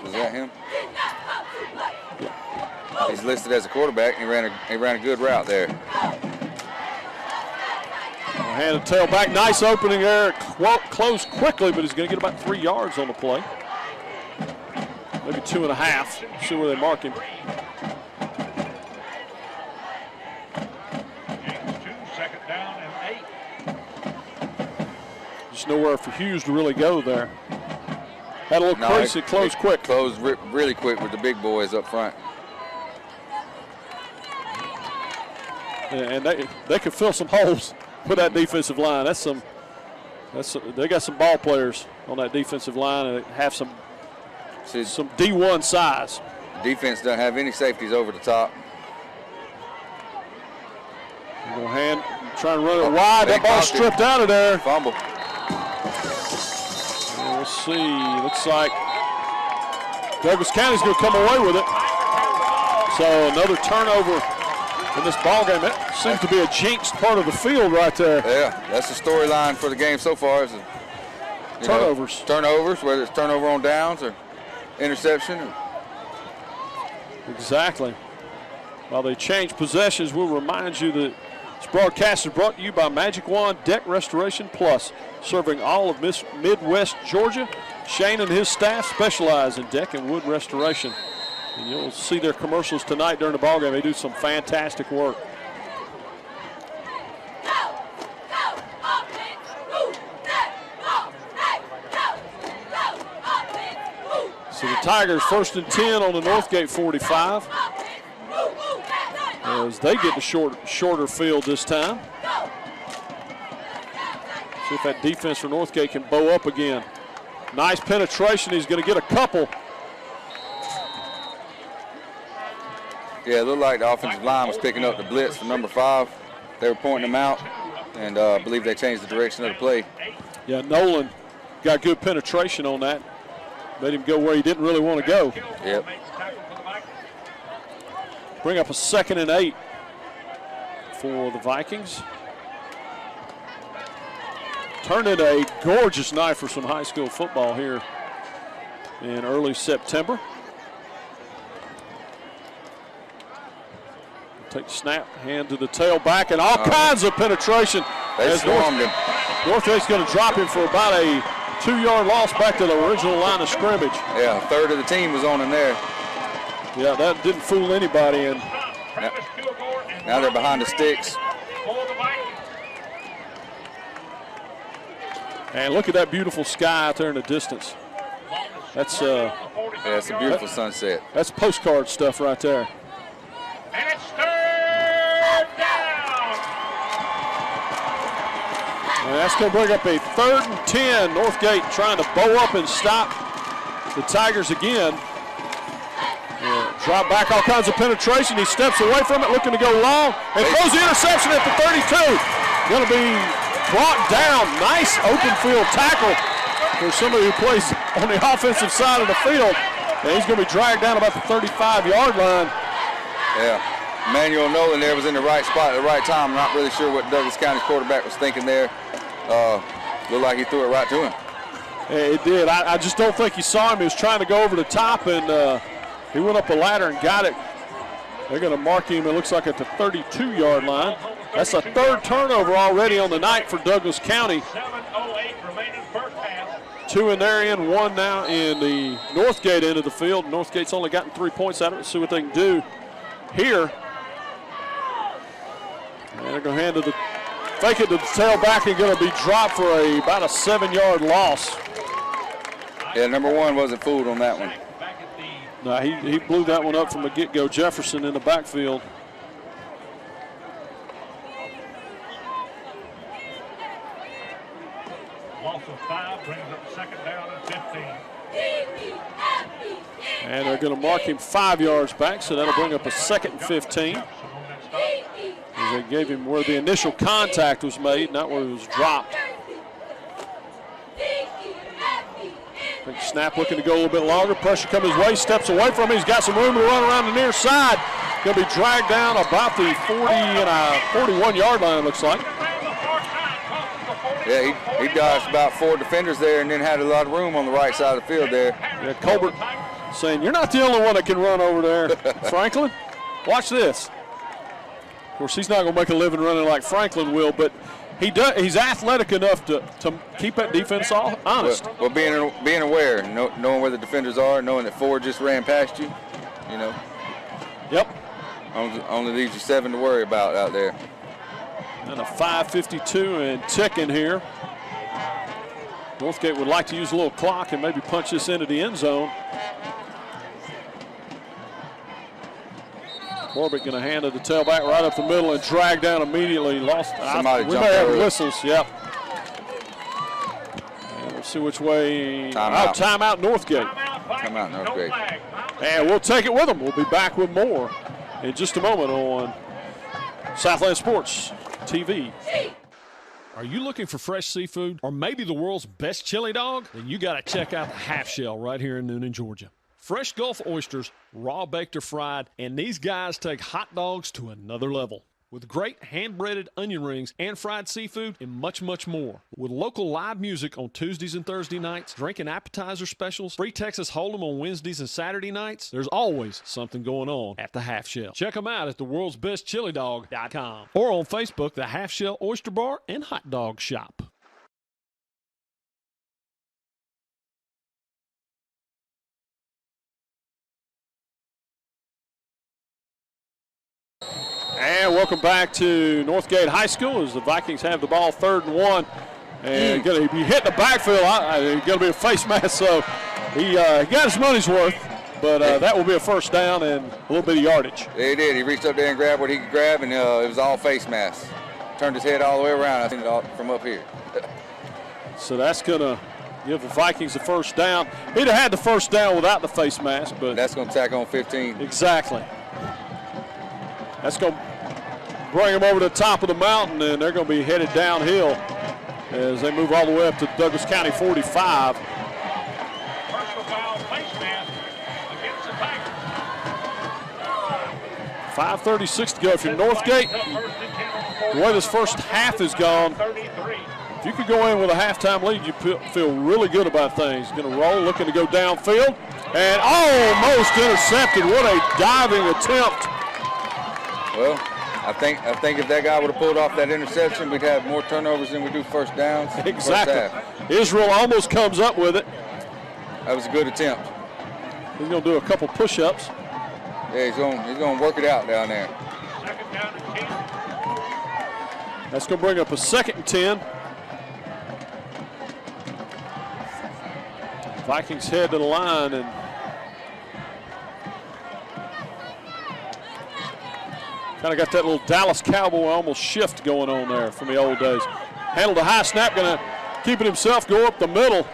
Was that him? He's listed as a quarterback, and he ran a good route there. Hand and tail back, nice opening there. Closed quickly, but he's going to get about 3 yards on the play. Maybe 2.5. See where they mark him. Second down and 8. Just nowhere for Hughes to really go there. Had a little crease, it closed quick. Closed really quick with the big boys up front. And they could fill some holes with that defensive line. They got some ball players on that defensive line and have some D1 size. Defense doesn't have any safeties over the top. Trying to run it wide. That ball stripped out of there. Fumble. And we'll see. Looks like Douglas County's going to come away with it. So another turnover in this ball game. That seems to be a jinxed part of the field right there. Yeah, that's the storyline for the game so far. Turnovers. Turnovers, whether it's turnover on downs or interception. Exactly. While they change possessions, we'll remind you that this broadcast is brought to you by Magic Wand Deck Restoration Plus, serving all of Midwest Georgia. Shane and his staff specialize in deck and wood restoration. And you'll see their commercials tonight during the ballgame. They do some fantastic work. So the Tigers 1st and 10 on the Northgate 45. As they get the shorter field this time. See if that defense for Northgate can bow up again. Nice penetration. He's going to get a couple. Yeah, it looked like the offensive line was picking up the blitz for number 5. They were pointing them out, and I believe they changed the direction of the play. Yeah, Nolan got good penetration on that. Made him go where he didn't really want to go. Yep. Bring up a 2nd and 8 for the Vikings. Turned into a gorgeous night for some high school football here in early September. Take the snap, hand to the tailback, and all kinds of penetration. They swarmed him. Northgate's going to drop him for about a 2-yard loss back to the original line of scrimmage. Yeah, a third of the team was on him there. Yeah, that didn't fool anybody. And now they're behind the sticks. And look at that beautiful sky out there in the distance. That's yeah, it's a beautiful sunset. That's postcard stuff right there. And it's 3rd down. And that's going to bring up a 3rd and 10. Northgate trying to bow up and stop the Tigers again. Drop back, all kinds of penetration. He steps away from it, looking to go long, and throws the interception at the 32. Going to be brought down. Nice open field tackle for somebody who plays on the offensive side of the field. And he's going to be dragged down about the 35-yard line. Yeah, Manuel Nolan there was in the right spot at the right time. I'm not really sure what Douglas County's quarterback was thinking there. Looked like he threw it right to him. It did. I just don't think he saw him. He was trying to go over the top, and he went up a ladder and got it. They're going to mark him, it looks like, at the 32-yard line. That's a 3rd turnover already on the night for Douglas County. 7:08 remaining first half. 2 in their end, 1 now in the Northgate end of the field. Northgate's only gotten 3 points out of it. See what they can do here. And they're going to hand it fake it to the tailback and going to be dropped for about a 7-yard loss. Yeah, number 1 wasn't fooled on that one. No, he blew that one up from the get-go. Jefferson in the backfield. Loss of 5 brings up 2nd down and 15. And they're going to mark him 5 yards back, so that'll bring up a 2nd and 15. As they gave him where the initial contact was made, not where it was dropped. Big snap, looking to go a little bit longer. Pressure comes his way, steps away from him. He's got some room to run around the near side. Going to be dragged down about the 41-yard line, looks like. Yeah, he dodged about 4 defenders there and then had a lot of room on the right side of the field there. Yeah, Colbert saying, "You're not the only one that can run over there, Franklin. Watch this." Of course, he's not going to make a living running like Franklin will, but he's athletic enough to keep that defense honest. Well, being aware, knowing where the defenders are, knowing that 4 just ran past you, you know. Yep. Only leaves you 7 to worry about out there. And a 5:52 and ticking here. Northgate would like to use a little clock and maybe punch this into the end zone. Corbett going to hand it to tailback right up the middle and drag down immediately. Lost. Somebody we jumped may have over it. whistles. Yep. And we'll see which way. Timeout. Timeout Northgate. Timeout Northgate. And we'll take it with them. We'll be back with more in just a moment on Southland Sports TV. Are you looking for fresh seafood or maybe the world's best chili dog? Then you got to check out the Half Shell right here in Newnan, Georgia. Fresh Gulf oysters, raw baked or fried, and these guys take hot dogs to another level. With great hand-breaded onion rings and fried seafood and much, much more. With local live music on Tuesdays and Thursday nights, drink and appetizer specials, free Texas Hold'em on Wednesdays and Saturday nights, there's always something going on at the Half Shell. Check them out at theworldsbestchilidog.com or on Facebook, the Half Shell Oyster Bar and Hot Dog Shop. And welcome back to Northgate High School as the Vikings have the ball 3rd and 1. And going to be hitting the backfield. It's going to be a face mask, so He got his money's worth, but that will be a first down and a little bit of yardage. Yeah, he did. He reached up there and grabbed what he could grab, and it was all face mask. Turned his head all the way around. I seen it all from up here. So that's going to give the Vikings the first down. He'd have had the first down without the face mask, but that's going to tack on 15. Exactly. That's going to bring them over to the top of the mountain, and they're going to be headed downhill as they move all the way up to Douglas County 45. Personal foul, face mask against the Tigers. 5:36 to go. If you're Northgate, the way this first half has gone, if you could go in with a halftime lead, you feel really good about things. Going to roll, looking to go downfield, and almost intercepted. What a diving attempt. Well, I think if that guy would have pulled off that interception, we'd have more turnovers than we do first downs. Exactly. Israel almost comes up with it. That was a good attempt. He's going to do a couple push-ups. Yeah, he's going to work it out down there. Second down and 10. That's going to bring up a 2nd and 10. Vikings head to the line, and kind of got that little Dallas Cowboy almost shift going on there from the old days. Handled a high snap, going to keep it himself, go up the middle.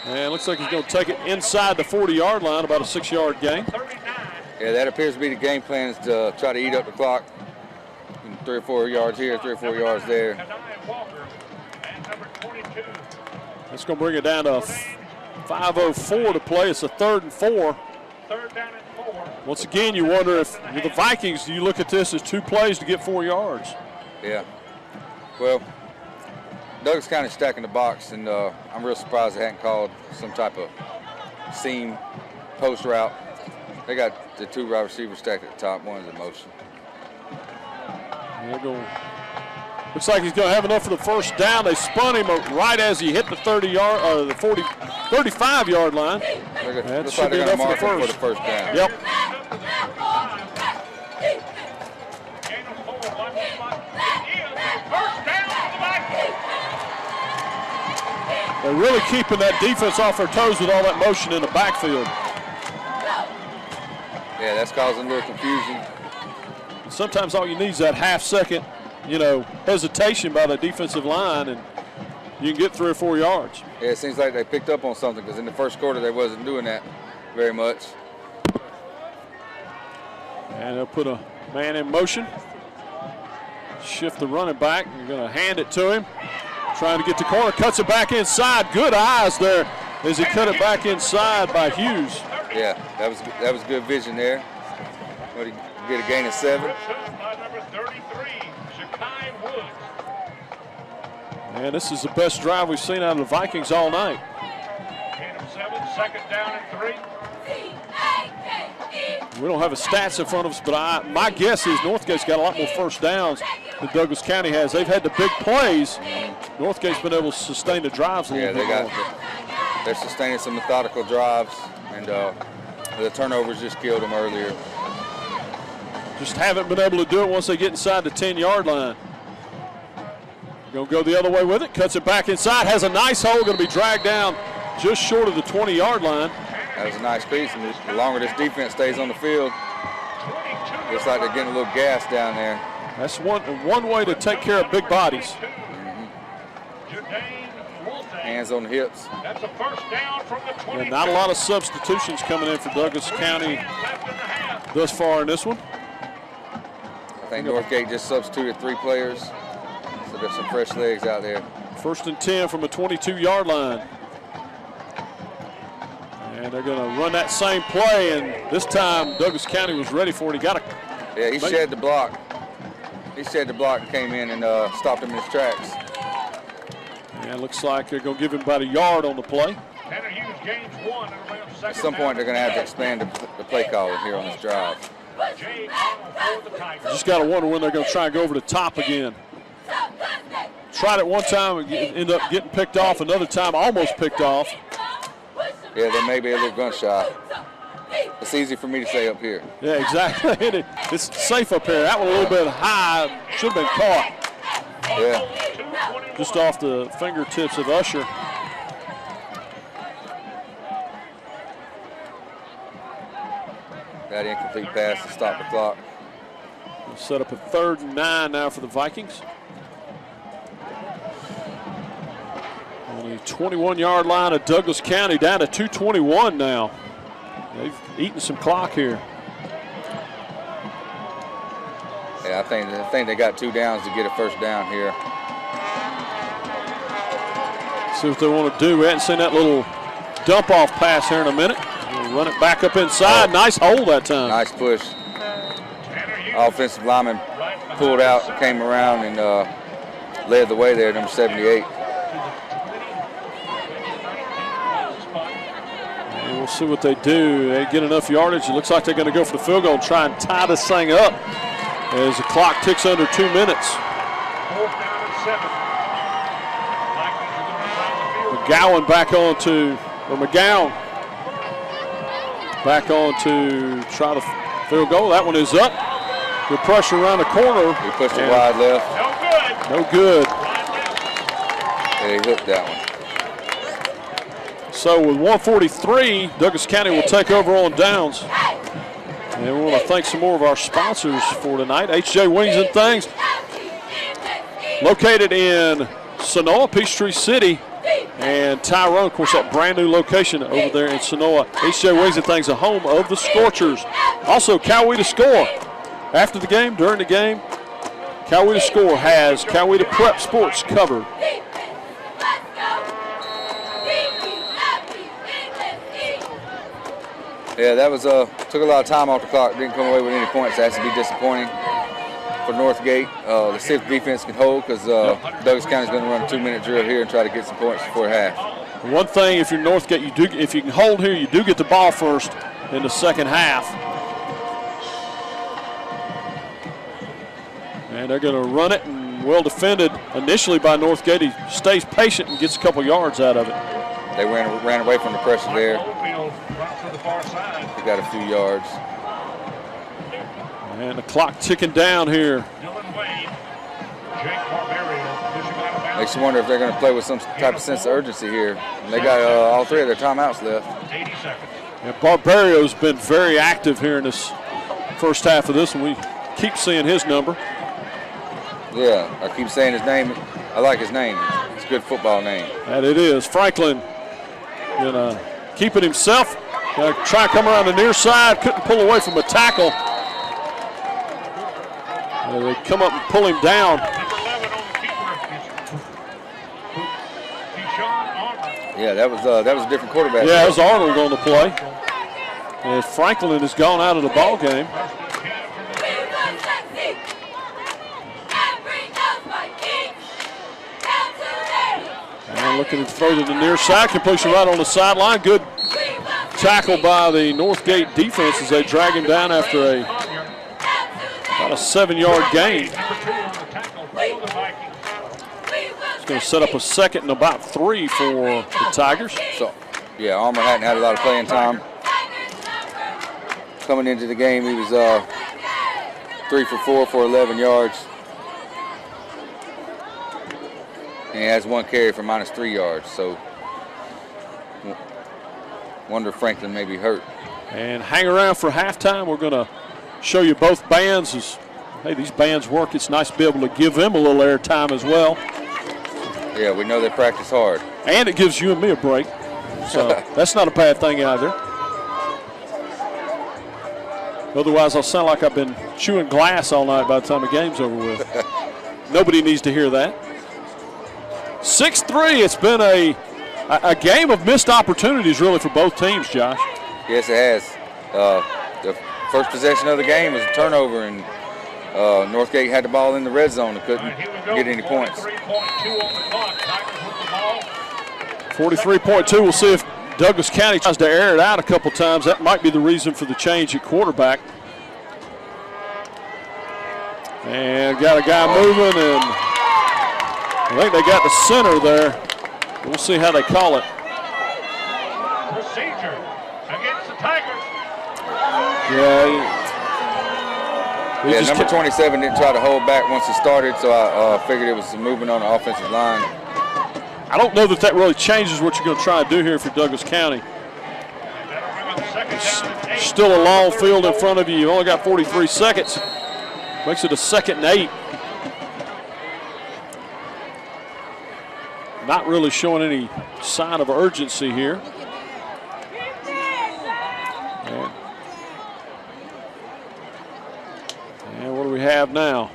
And looks like he's going to take it inside the 40-yard line, about a 6-yard gain. Yeah, that appears to be the game plan, is to try to eat up the clock. 3 or 4 yards here, 3 or 4 yards there. That's going to bring it down to 5:04 to play. It's a 3rd and 4. Third down and 4. Once again, you wonder if with the Vikings, do you look at this as 2 plays to get 4 yards? Yeah. Well, Douglas County stacking the box, and I'm real surprised they hadn't called some type of seam post route. They got the 2 wide receivers stacked at the top. One's in motion. Looks like he's going to have enough for the first down. They spun him right as he hit the 35-yard line. That Looks should like be they're enough going to for mark the him for the first down. Yep. They're really keeping that defense off their toes with all that motion in the backfield. Yeah, that's causing a little confusion. Sometimes all you need is that half-second, hesitation by the defensive line, and you can get 3 or 4 yards. Yeah, it seems like they picked up on something, because in the first quarter they wasn't doing that very much. And they'll put a man in motion. Shift the running back. You're going to hand it to him. Trying to get to corner, cuts it back inside. Good eyes there as he cut it back inside by Hughes. Yeah, that was good vision there. But he get a gain of 7. And this is the best drive we've seen out of the Vikings all night. Gain of 7, second down and 3. We don't have the stats in front of us, but my guess is Northgate's got a lot more first downs than Douglas County has. They've had the big plays. Northgate's been able to sustain the drives a little bit more. They're sustaining some methodical drives, and the turnovers just killed them earlier. Just haven't been able to do it once they get inside the 10-yard line. Going to go the other way with it, cuts it back inside, has a nice hole, going to be dragged down just short of the 20-yard line. That was a nice piece, and the longer this defense stays on the field, looks like they're getting a little gas down there. That's one way to take care of big bodies. Hands on the hips. That's a first down from the 20. And not a lot of substitutions coming in for Douglas County thus far in this one. I think Northgate just substituted 3 players, so there's some fresh legs out there. 1st and 10 from a 22-yard line. And they're going to run that same play, and this time Douglas County was ready for it. He shed the block. He shed the block and came in and stopped him in his tracks. And it looks like they're going to give him about a yard on the play. At some point, they're going to have to expand the play calling here on this drive. Just got to wonder when they're going to try and go over the top again. Tried it one time and ended up getting picked off. Another time almost picked off. Yeah, they may be a little gun shy. It's easy for me to say up here. Yeah, exactly. It's safe up here. That one a little bit high. Should have been caught. Yeah. Just off the fingertips of Usher. That incomplete pass to stop the clock. We'll set up a 3rd and 9 now for the Vikings. On the 21-yard line of Douglas County, down to 2:21 now. They've eaten some clock here. Yeah, I think they got 2 downs to get a first down here. See what they want to do. We hadn't seen that little dump-off pass here in a minute. We'll run it back up inside. Oh. Nice hold that time. Nice push. Offensive lineman pulled out, came around, and led the way there, number 78. And we'll see what they do. They get enough yardage. It looks like they're going to go for the field goal and try and tie this thing up as the clock ticks under 2 minutes. 4th down and 7. Vikings are going to try the field. McGowan back on to, or McGowan back on to try the field goal. That one is up. Good pressure around the corner. He pushed it wide left. No good. No good. Yeah, he hooked that one. So with 1:43, Douglas County will take over on downs. And we want to thank some more of our sponsors for tonight. HJ Wings and Things, located in Sonoa, Peachtree City, and Tyrone, of course, that brand new location over there in Sonoa. HJ Wings and Things, the home of the Scorchers. Also, Coweta Score. After the game, during the game, Coweta Score has Coweta Prep Sports covered. Yeah, that was took a lot of time off the clock. Didn't come away with any points. That has to be disappointing for Northgate. Let's see if the defense can hold, because Douglas County's going to run a 2-minute drill here and try to get some points before half. One thing, if you're Northgate, if you can hold here, you do get the ball first in the second half. And they're going to run it, and well defended initially by Northgate. He stays patient and gets a couple yards out of it. They ran away from the pressure there. The far side. They got a few yards. And the clock ticking down here. Dylan Wade, Jake Barbario pushing out of bounds. Makes you wonder if they're going to play with some type of sense of urgency here. And they got all 3 of their timeouts left. 80 seconds. And Barbario's been very active here in this first half of this, and we keep seeing his number. Yeah, I keep saying his name. I like his name. It's a good football name. And it is. Franklin gonna keep it himself. Gonna try to come around the near side. Couldn't pull away from a tackle. They come up and pull him down. Number 11 on the keeper is Deshaun Armour. Yeah, that was a different quarterback. Yeah, it was Arnold on the play. And Franklin has gone out of the ball game. And looking to throw to the near side, completion right on the sideline. Good tackle by the Northgate defense as they drag him down after about a 7-yard gain. It's going to set up a 2nd and about 3 for the Tigers. So, yeah, Armour hadn't had a lot of playing time. Coming into the game, he was 3 for 4 for 11 yards. And he has 1 carry for -3 yards. So, wonder if Franklin may be hurt. And hang around for halftime. We're going to show you both bands. As, hey, these bands work. It's nice to be able to give them a little air time as well. Yeah, we know they practice hard. And it gives you and me a break. So that's not a bad thing either. Otherwise, I'll sound like I've been chewing glass all night by the time the game's over with. Nobody needs to hear that. 6-3. It's been a game of missed opportunities, really, for both teams, Josh. Yes, it has. The first possession of the game was a turnover, and Northgate had the ball in the red zone and couldn't get any points. 43.2. We'll see if Douglas County tries to air it out a couple times. That might be the reason for the change at quarterback. And got a guy moving, and I think they got the center there. We'll see how they call it. Procedure against the Tigers. Yeah, number 27 didn't try to hold back once it started, so I figured it was some movement on the offensive line. I don't know that really changes what you're going to try and do here for Douglas County. Still a long field in front of you. You only got 43 seconds. Makes it a 2nd and 8. Not really showing any sign of urgency here. And what do we have now?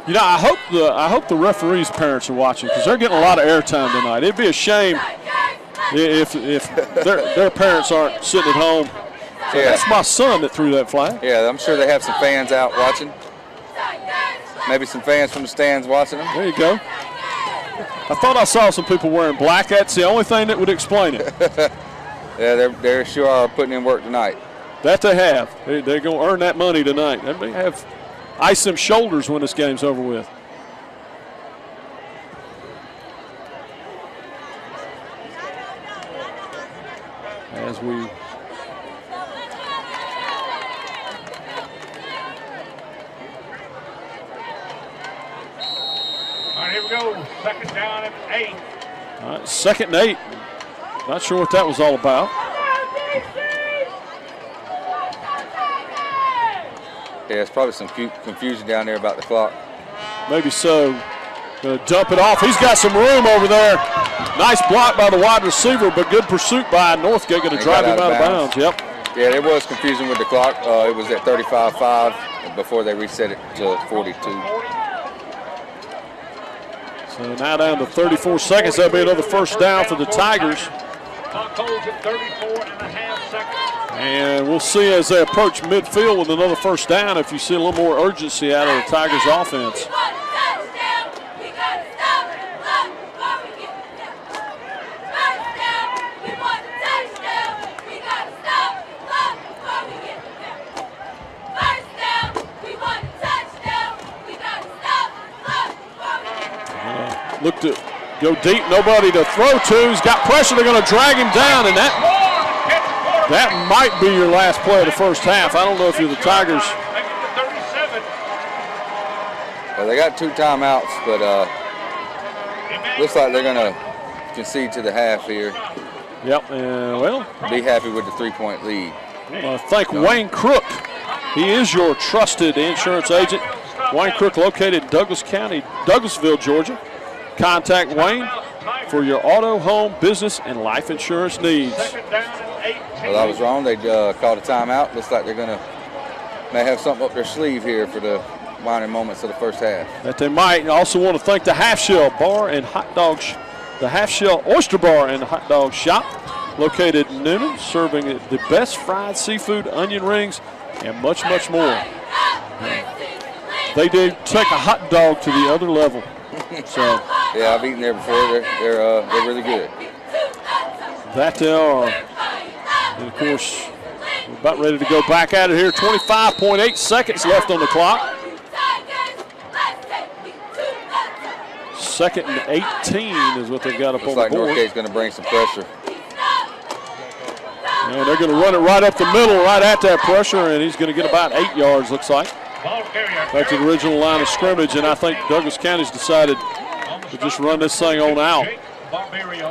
You know, I hope the referees' parents are watching because they're getting a lot of airtime tonight. It'd be a shame if their parents aren't sitting at home. So yeah. That's my son that threw that flag. Yeah, I'm sure they have some fans out watching. Maybe some fans from the stands watching them. There you go. I thought I saw some people wearing black. That's the only thing that would explain it. Yeah, they sure are putting in work tonight. That they have. They're going to earn that money tonight. They have ice them shoulders when this game's over with. As we All right, here we go. 2nd down and 8. all right, 2nd and 8. Not sure what that was all about. Yeah, it's probably some confusion down there about the clock. Maybe so. Going to dump it off. He's got some room over there. Nice block by the wide receiver, but good pursuit by Northgate. Going to drive him out of bounds. Yep. Yeah, there was confusion with the clock. It was at 35-5 before they reset it to 42. So now down to 34 seconds. That'll be another 1st down for the Tigers. Clock holds at 34.5 seconds. And we'll see as they approach midfield with another 1st down if you see a little more urgency out of the Tigers offense. Look to go deep, nobody to throw to. He's got pressure. They're going to drag him down, and that might be your last play of the 1st half. I don't know if you're the Tigers. Well, they got 2 timeouts, but looks like they're going to concede to the half here. Yep, well. Be happy with the 3-point lead. I want to thank Wayne Crook. He is your trusted insurance agent. Wayne Crook located in Douglas County, Douglasville, Georgia. Contact Wayne for your auto, home, business, and life insurance needs. Well, I was wrong. They called a timeout. Looks like they're may have something up their sleeve here for the winding moments of the 1st half. That they might. I also want to thank the Half Shell Bar and Hot Dog, the Half Shell Oyster Bar and Hot Dog Shop, located in Newnan, serving the best fried seafood, onion rings, and much, much more. They do take a hot dog to the other level. So yeah, I've eaten there before. They're really good. That they are. And of course, we're about ready to go back at it here. 25.8 seconds left on the clock. 2nd and 18 is what they've got up on the board. Looks like Northgate's going to bring some pressure. And they're going to run it right up the middle, right at that pressure, and he's going to get about 8 yards, looks like. Back to the original line of scrimmage, and I think Douglas County's decided to just run this thing on out. Barbario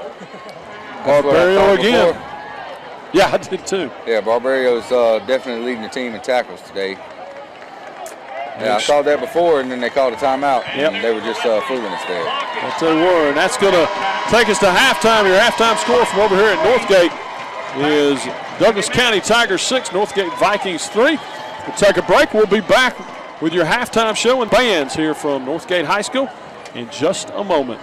again. Before. Yeah, I did too. Yeah, Barbario's definitely leading the team in tackles today. Yeah, I saw that before, and then they called a timeout, and they were just fooling us there. That they were, and that's going to take us to halftime. Your halftime score from over here at Northgate is Douglas County Tigers 6, Northgate Vikings 3. We'll take a break. We'll be back with your halftime show and bands here from Northgate High School in just a moment.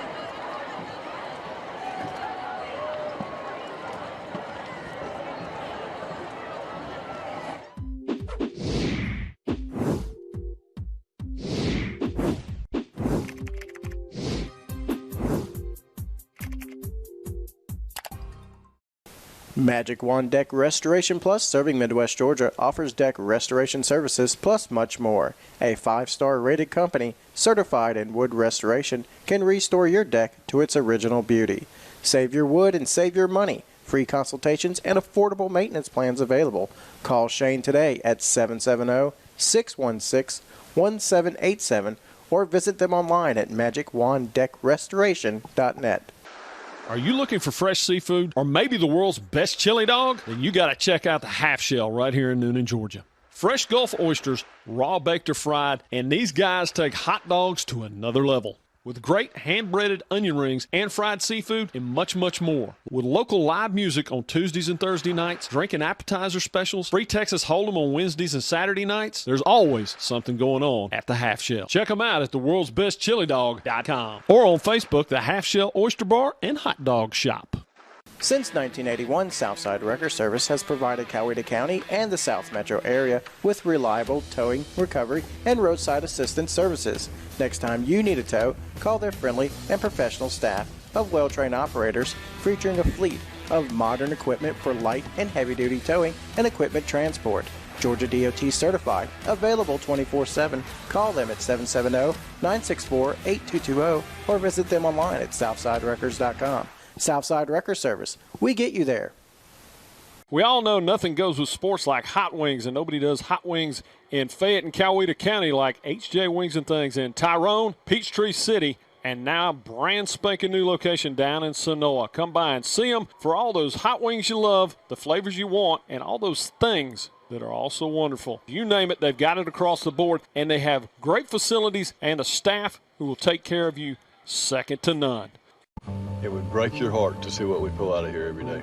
Magic Wand Deck Restoration Plus, serving Midwest Georgia, offers deck restoration services plus much more. A 5-star rated company, certified in wood restoration, can restore your deck to its original beauty. Save your wood and save your money. Free consultations and affordable maintenance plans available. Call Shane today at 770-616-1787 or visit them online at magicwanddeckrestoration.net. Are you looking for fresh seafood or maybe the world's best chili dog? Then you got to check out the Half Shell right here in Newnan, Georgia. Fresh Gulf oysters, raw baked or fried, and these guys take hot dogs to another level. With great hand-breaded onion rings and fried seafood and much, much more. With local live music on Tuesdays and Thursday nights, drink and appetizer specials, free Texas Hold'em on Wednesdays and Saturday nights, there's always something going on at the Half Shell. Check them out at theworldsbestchilidog.com or on Facebook, the Half Shell Oyster Bar and Hot Dog Shop. Since 1981, Southside Wrecker Service has provided Coweta County and the South Metro area with reliable towing, recovery, and roadside assistance services. Next time you need a tow, call their friendly and professional staff of well-trained operators featuring a fleet of modern equipment for light and heavy-duty towing and equipment transport. Georgia DOT certified, available 24/7. Call them at 770-964-8220 or visit them online at southsidewreckers.com. Southside Wrecker Service. We get you there. We all know nothing goes with sports like hot wings, and nobody does hot wings in Fayette and Coweta County like HJ Wings and Things in Tyrone, Peachtree City, and now brand spanking new location down in Sonoa. Come by and see them for all those hot wings you love, the flavors you want, and all those things that are also wonderful. You name it, they've got it across the board, and they have great facilities and a staff who will take care of you second to none. It would break your heart to see what we pull out of here every day.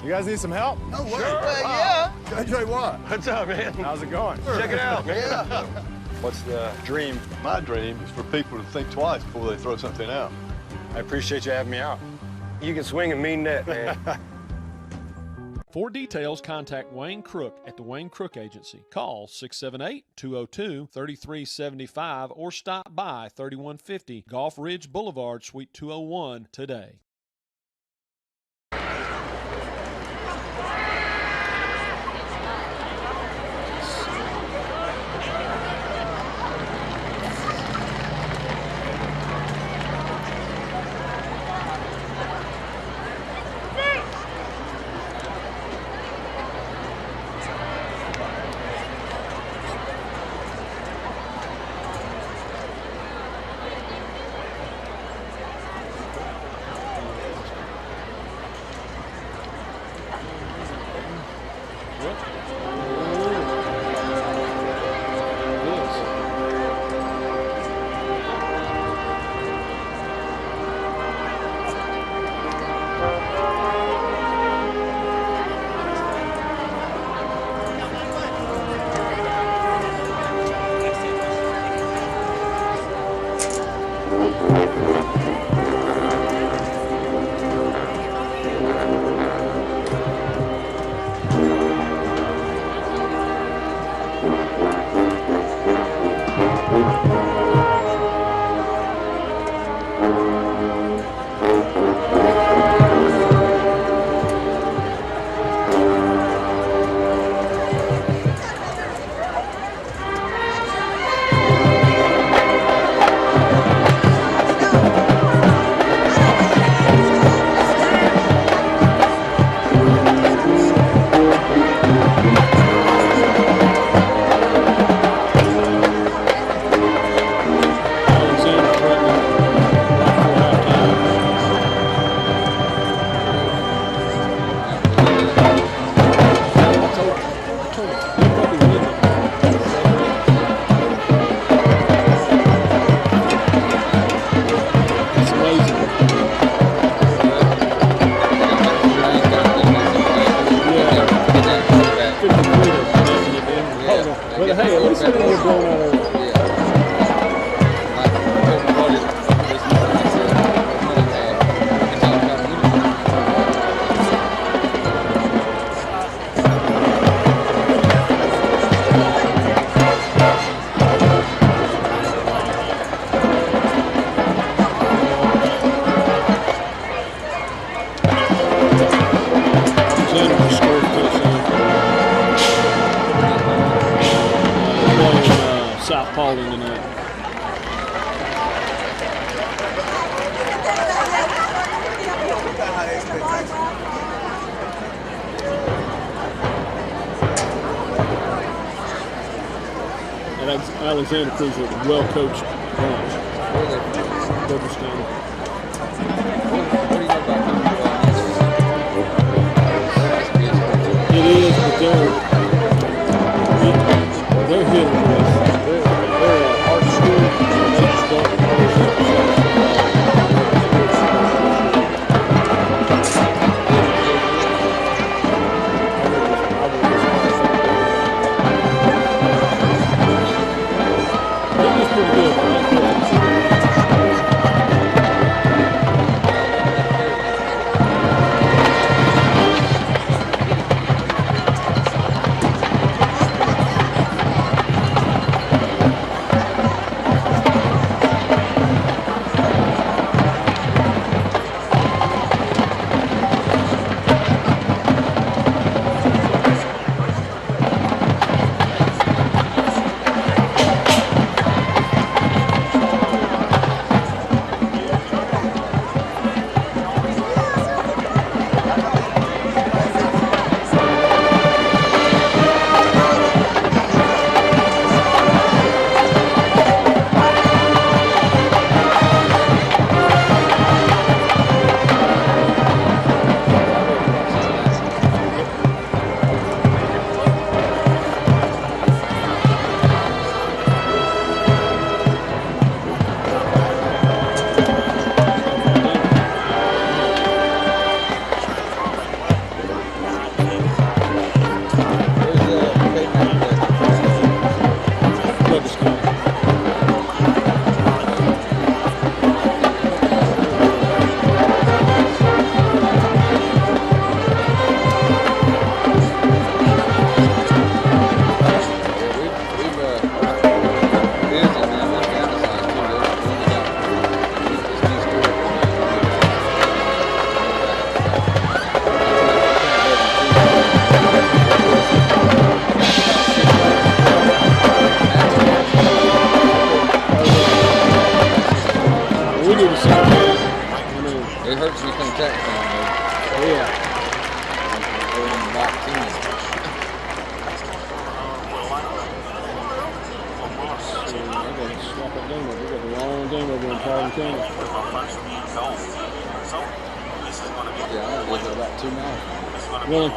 You guys need some help? Oh, sure. Yeah. JJ Watt. What's up, man? How's it going? Check it out, man. Yeah. What's the dream? My dream is for people to think twice before they throw something out. I appreciate you having me out. You can swing a mean net, man. For details, contact Wayne Crook at the Wayne Crook Agency. Call 678-202-3375 or stop by 3150 Gulf Ridge Boulevard, Suite 201 today. Alexander Cruz was a well-coached bunch. Douglas County. What do you know about them? It is, but they're hit or miss. They're a hard school. They just don't always have the shots. It was pretty good. I like that. It hurts me from Texas. Yeah. Back to me. Swap that game over. We got the wrong game over in Tarleton County. Yeah, I was about 2 miles. Really?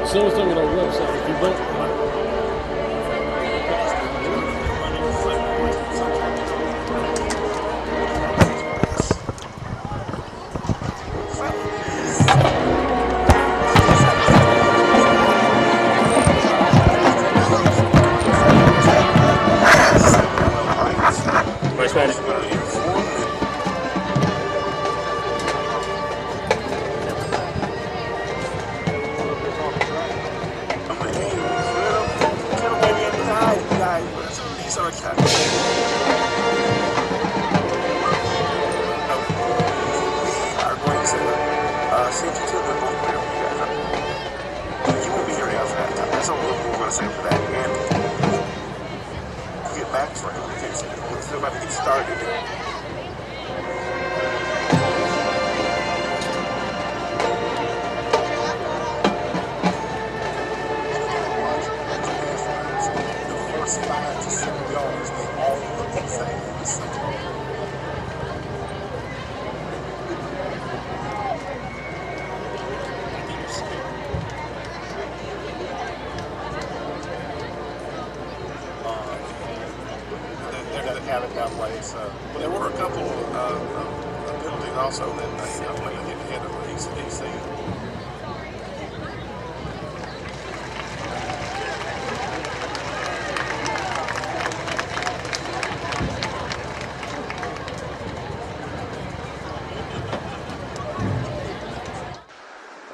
Same thing with our website. If you don't,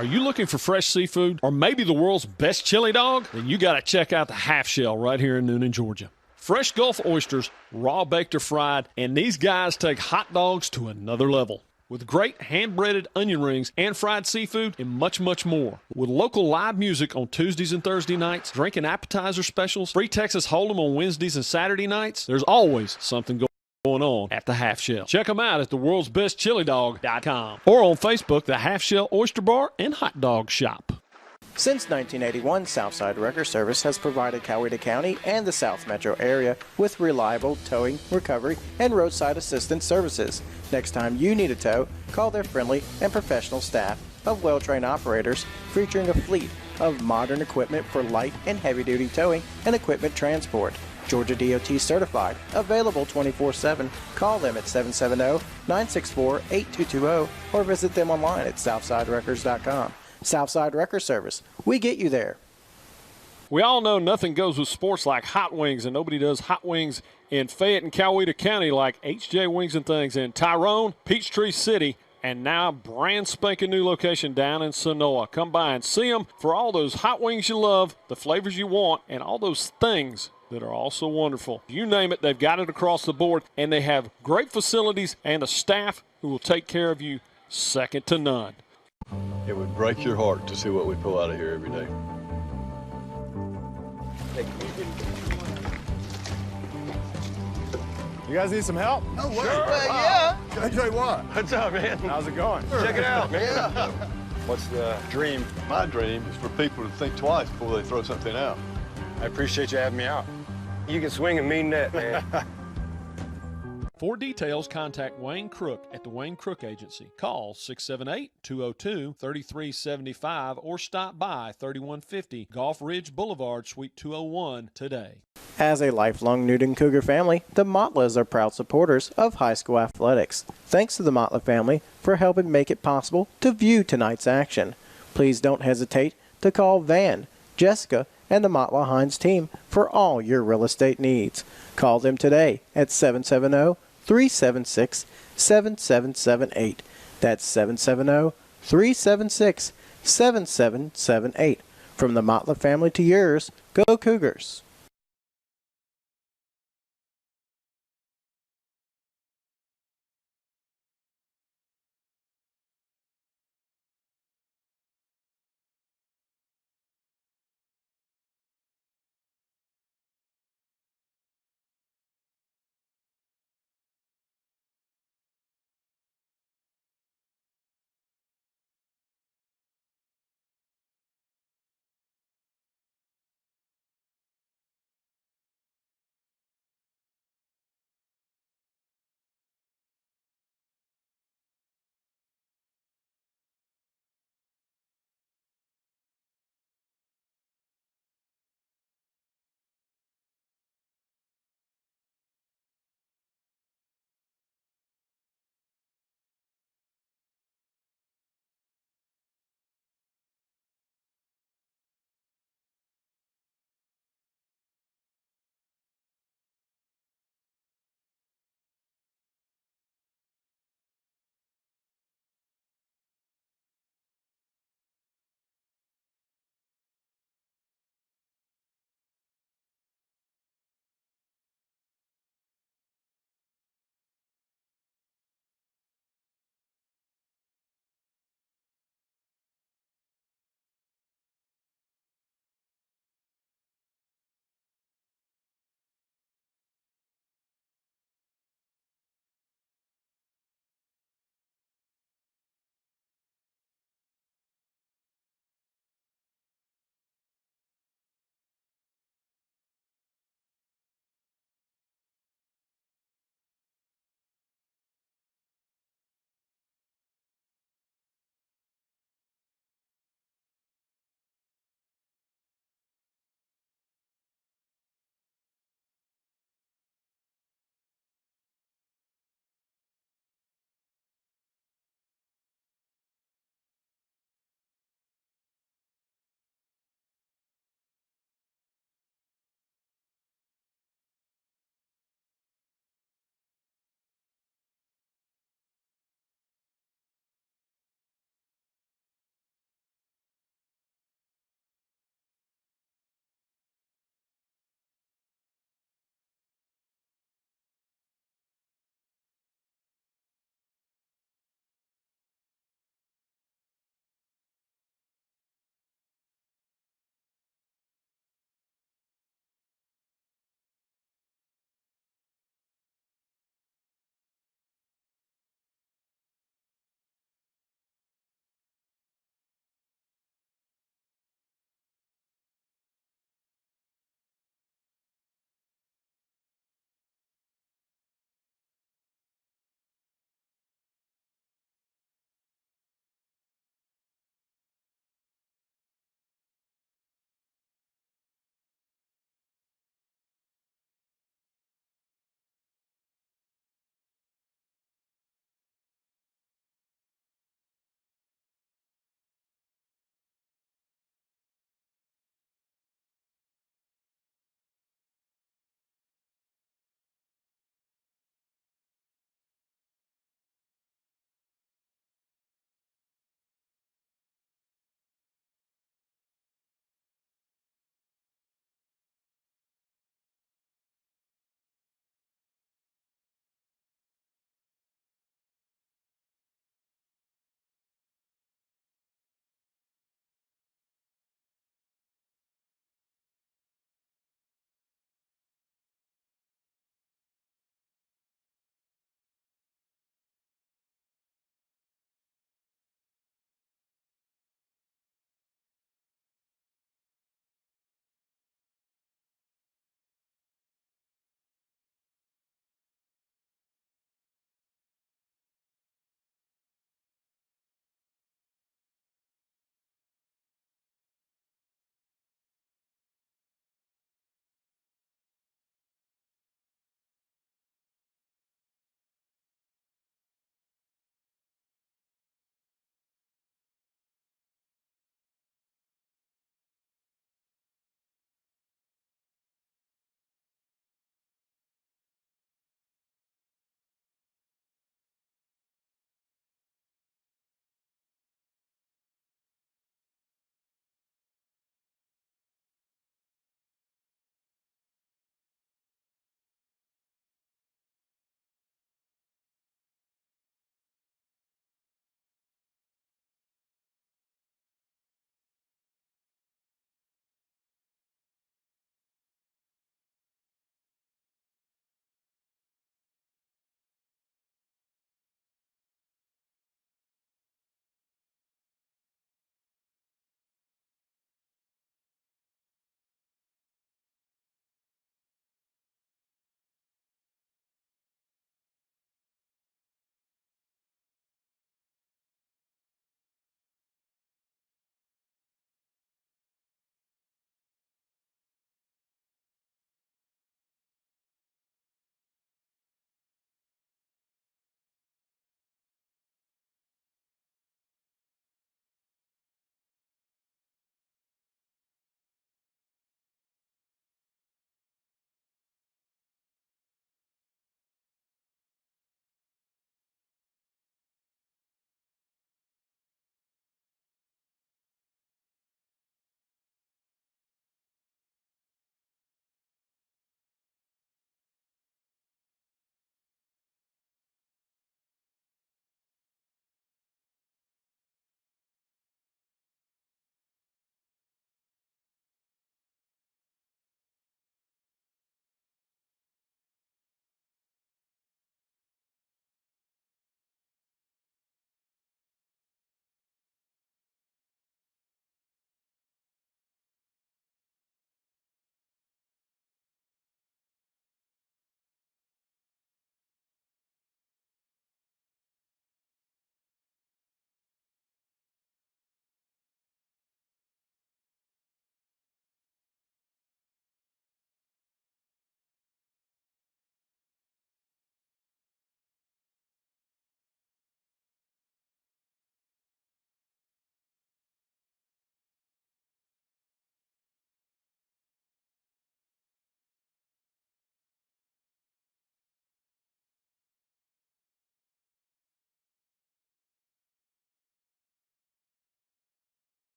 Are you looking for fresh seafood or maybe the world's best chili dog? Then you got to check out the Half Shell right here in Newnan, Georgia. Fresh Gulf oysters, raw baked or fried, and these guys take hot dogs to another level. With great hand-breaded onion rings and fried seafood and much, much more. With local live music on Tuesdays and Thursday nights, drink and appetizer specials, free Texas Hold'em on Wednesdays and Saturday nights, there's always something going on at the Half Shell. Check them out at theworldsbestchilidog.com or on Facebook, the Half Shell Oyster Bar and Hot Dog Shop. Since 1981, Southside Wrecker Service has provided Coweta County and the South Metro area with reliable towing, recovery, and roadside assistance services. Next time you need a tow, call their friendly and professional staff of well-trained operators featuring a fleet of modern equipment for light and heavy-duty towing and equipment transport. Georgia DOT certified, available 24/7. Call them at 770-964-8220 or visit them online at southsidewreckers.com. Southside Wrecker Service. We get you there. We all know nothing goes with sports like hot wings, and nobody does hot wings in Fayette and Coweta County like H.J. Wings and Things in Tyrone, Peachtree City, and now brand spanking new location down in Sonoa. Come by and see them for all those hot wings you love, the flavors you want, and all those things that are also wonderful. You name it, they've got it across the board, and they have great facilities and a staff who will take care of you second to none. It would break your heart to see what we pull out of here every day. You guys need some help? Oh, sure. Well, yeah. AJ, what? What's up, man? How's it going? Check it out, man. Yeah. What's the dream? My dream is for people to think twice before they throw something out. I appreciate you having me out. You can swing a mean net, man. For details, contact Wayne Crook at the Wayne Crook Agency. Call 678-202-3375 or stop by 3150 Gulf Ridge Boulevard, Suite 201 today. As a lifelong Newnan Cougar family, the Motlas are proud supporters of high school athletics. Thanks to the Motla family for helping make it possible to view tonight's action. Please don't hesitate to call Van, Jessica, and the Motla Hines team for all your real estate needs. Call them today at 770-376-7778. That's 770-376-7778. From the Motla family to yours, go Cougars.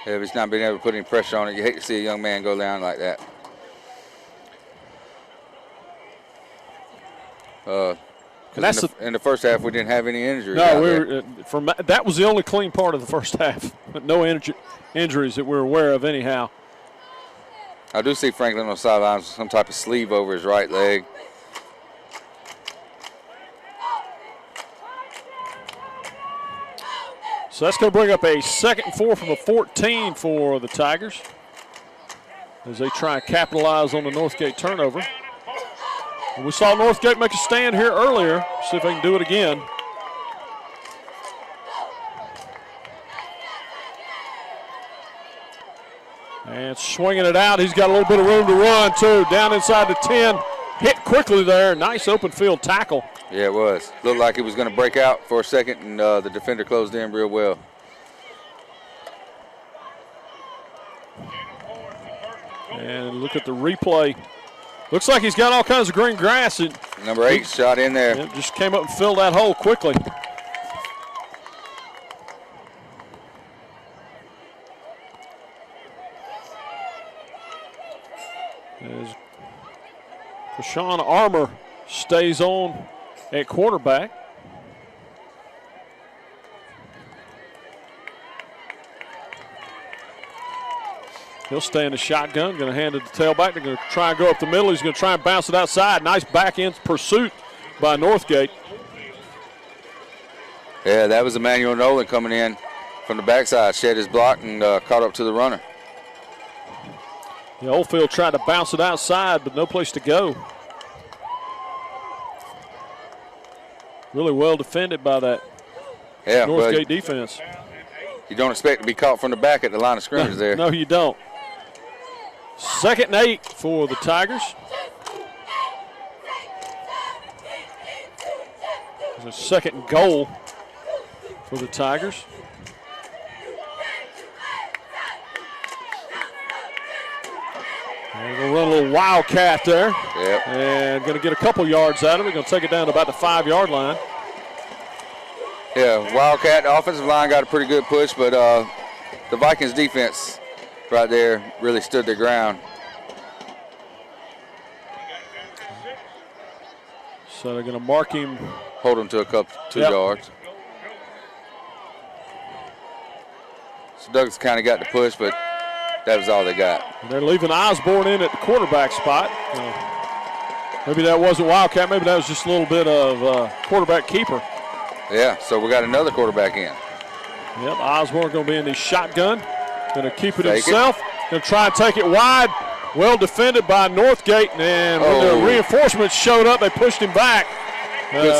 Yeah, if he's not being able to put any pressure on it, you hate to see a young man go down like that. In the first half, we didn't have any injuries. No, that was the only clean part of the first half. No injuries that we're aware of anyhow. I do see Franklin on the sidelines with some type of sleeve over his right leg. So that's going to bring up a 2nd and 4 from the 14 for the Tigers as they try and capitalize on the Northgate turnover. And we saw Northgate make a stand here earlier. See if they can do it again. And swinging it out. He's got a little bit of room to run, too. Down inside the 10. Hit quickly there. Nice open field tackle. Yeah, it was. Looked like it was going to break out for a second, and the defender closed in real well. And look at the replay. Looks like he's got all kinds of green grass. Number 8 shot in there. It just came up and filled that hole quickly. As Krishan Armour stays on at quarterback. He'll stay in the shotgun, going to hand it to tailback. They're going to try and go up the middle. He's going to try and bounce it outside. Nice back end pursuit by Northgate. Yeah, that was Emmanuel Nolan coming in from the backside, shed his block and caught up to the runner. The Oldfield tried to bounce it outside, but no place to go. Really well defended by that Northgate defense. You don't expect to be caught from the back at the line of scrimmage there. No, you don't. 2nd and 8 for the Tigers. There's a 2nd and goal for the Tigers. They're going to run a little wildcat there. Yep. And going to get a couple yards out of it. Going to take it down to about the 5-yard line. Yeah, wildcat. The offensive line got a pretty good push, but the Vikings defense right there really stood their ground. So they're going to mark him. Hold him to two yards. So Douglas kind of got the push, but that was all they got. And they're leaving Osborne in at the quarterback spot. Maybe that wasn't wildcat. Maybe that was just a little bit of quarterback keeper. Yeah, so we got another quarterback in. Yep, Osborne going to be in the shotgun. Going to keep it himself. Going to try and take it wide. Well defended by Northgate. And when the reinforcements showed up, they pushed him back. Good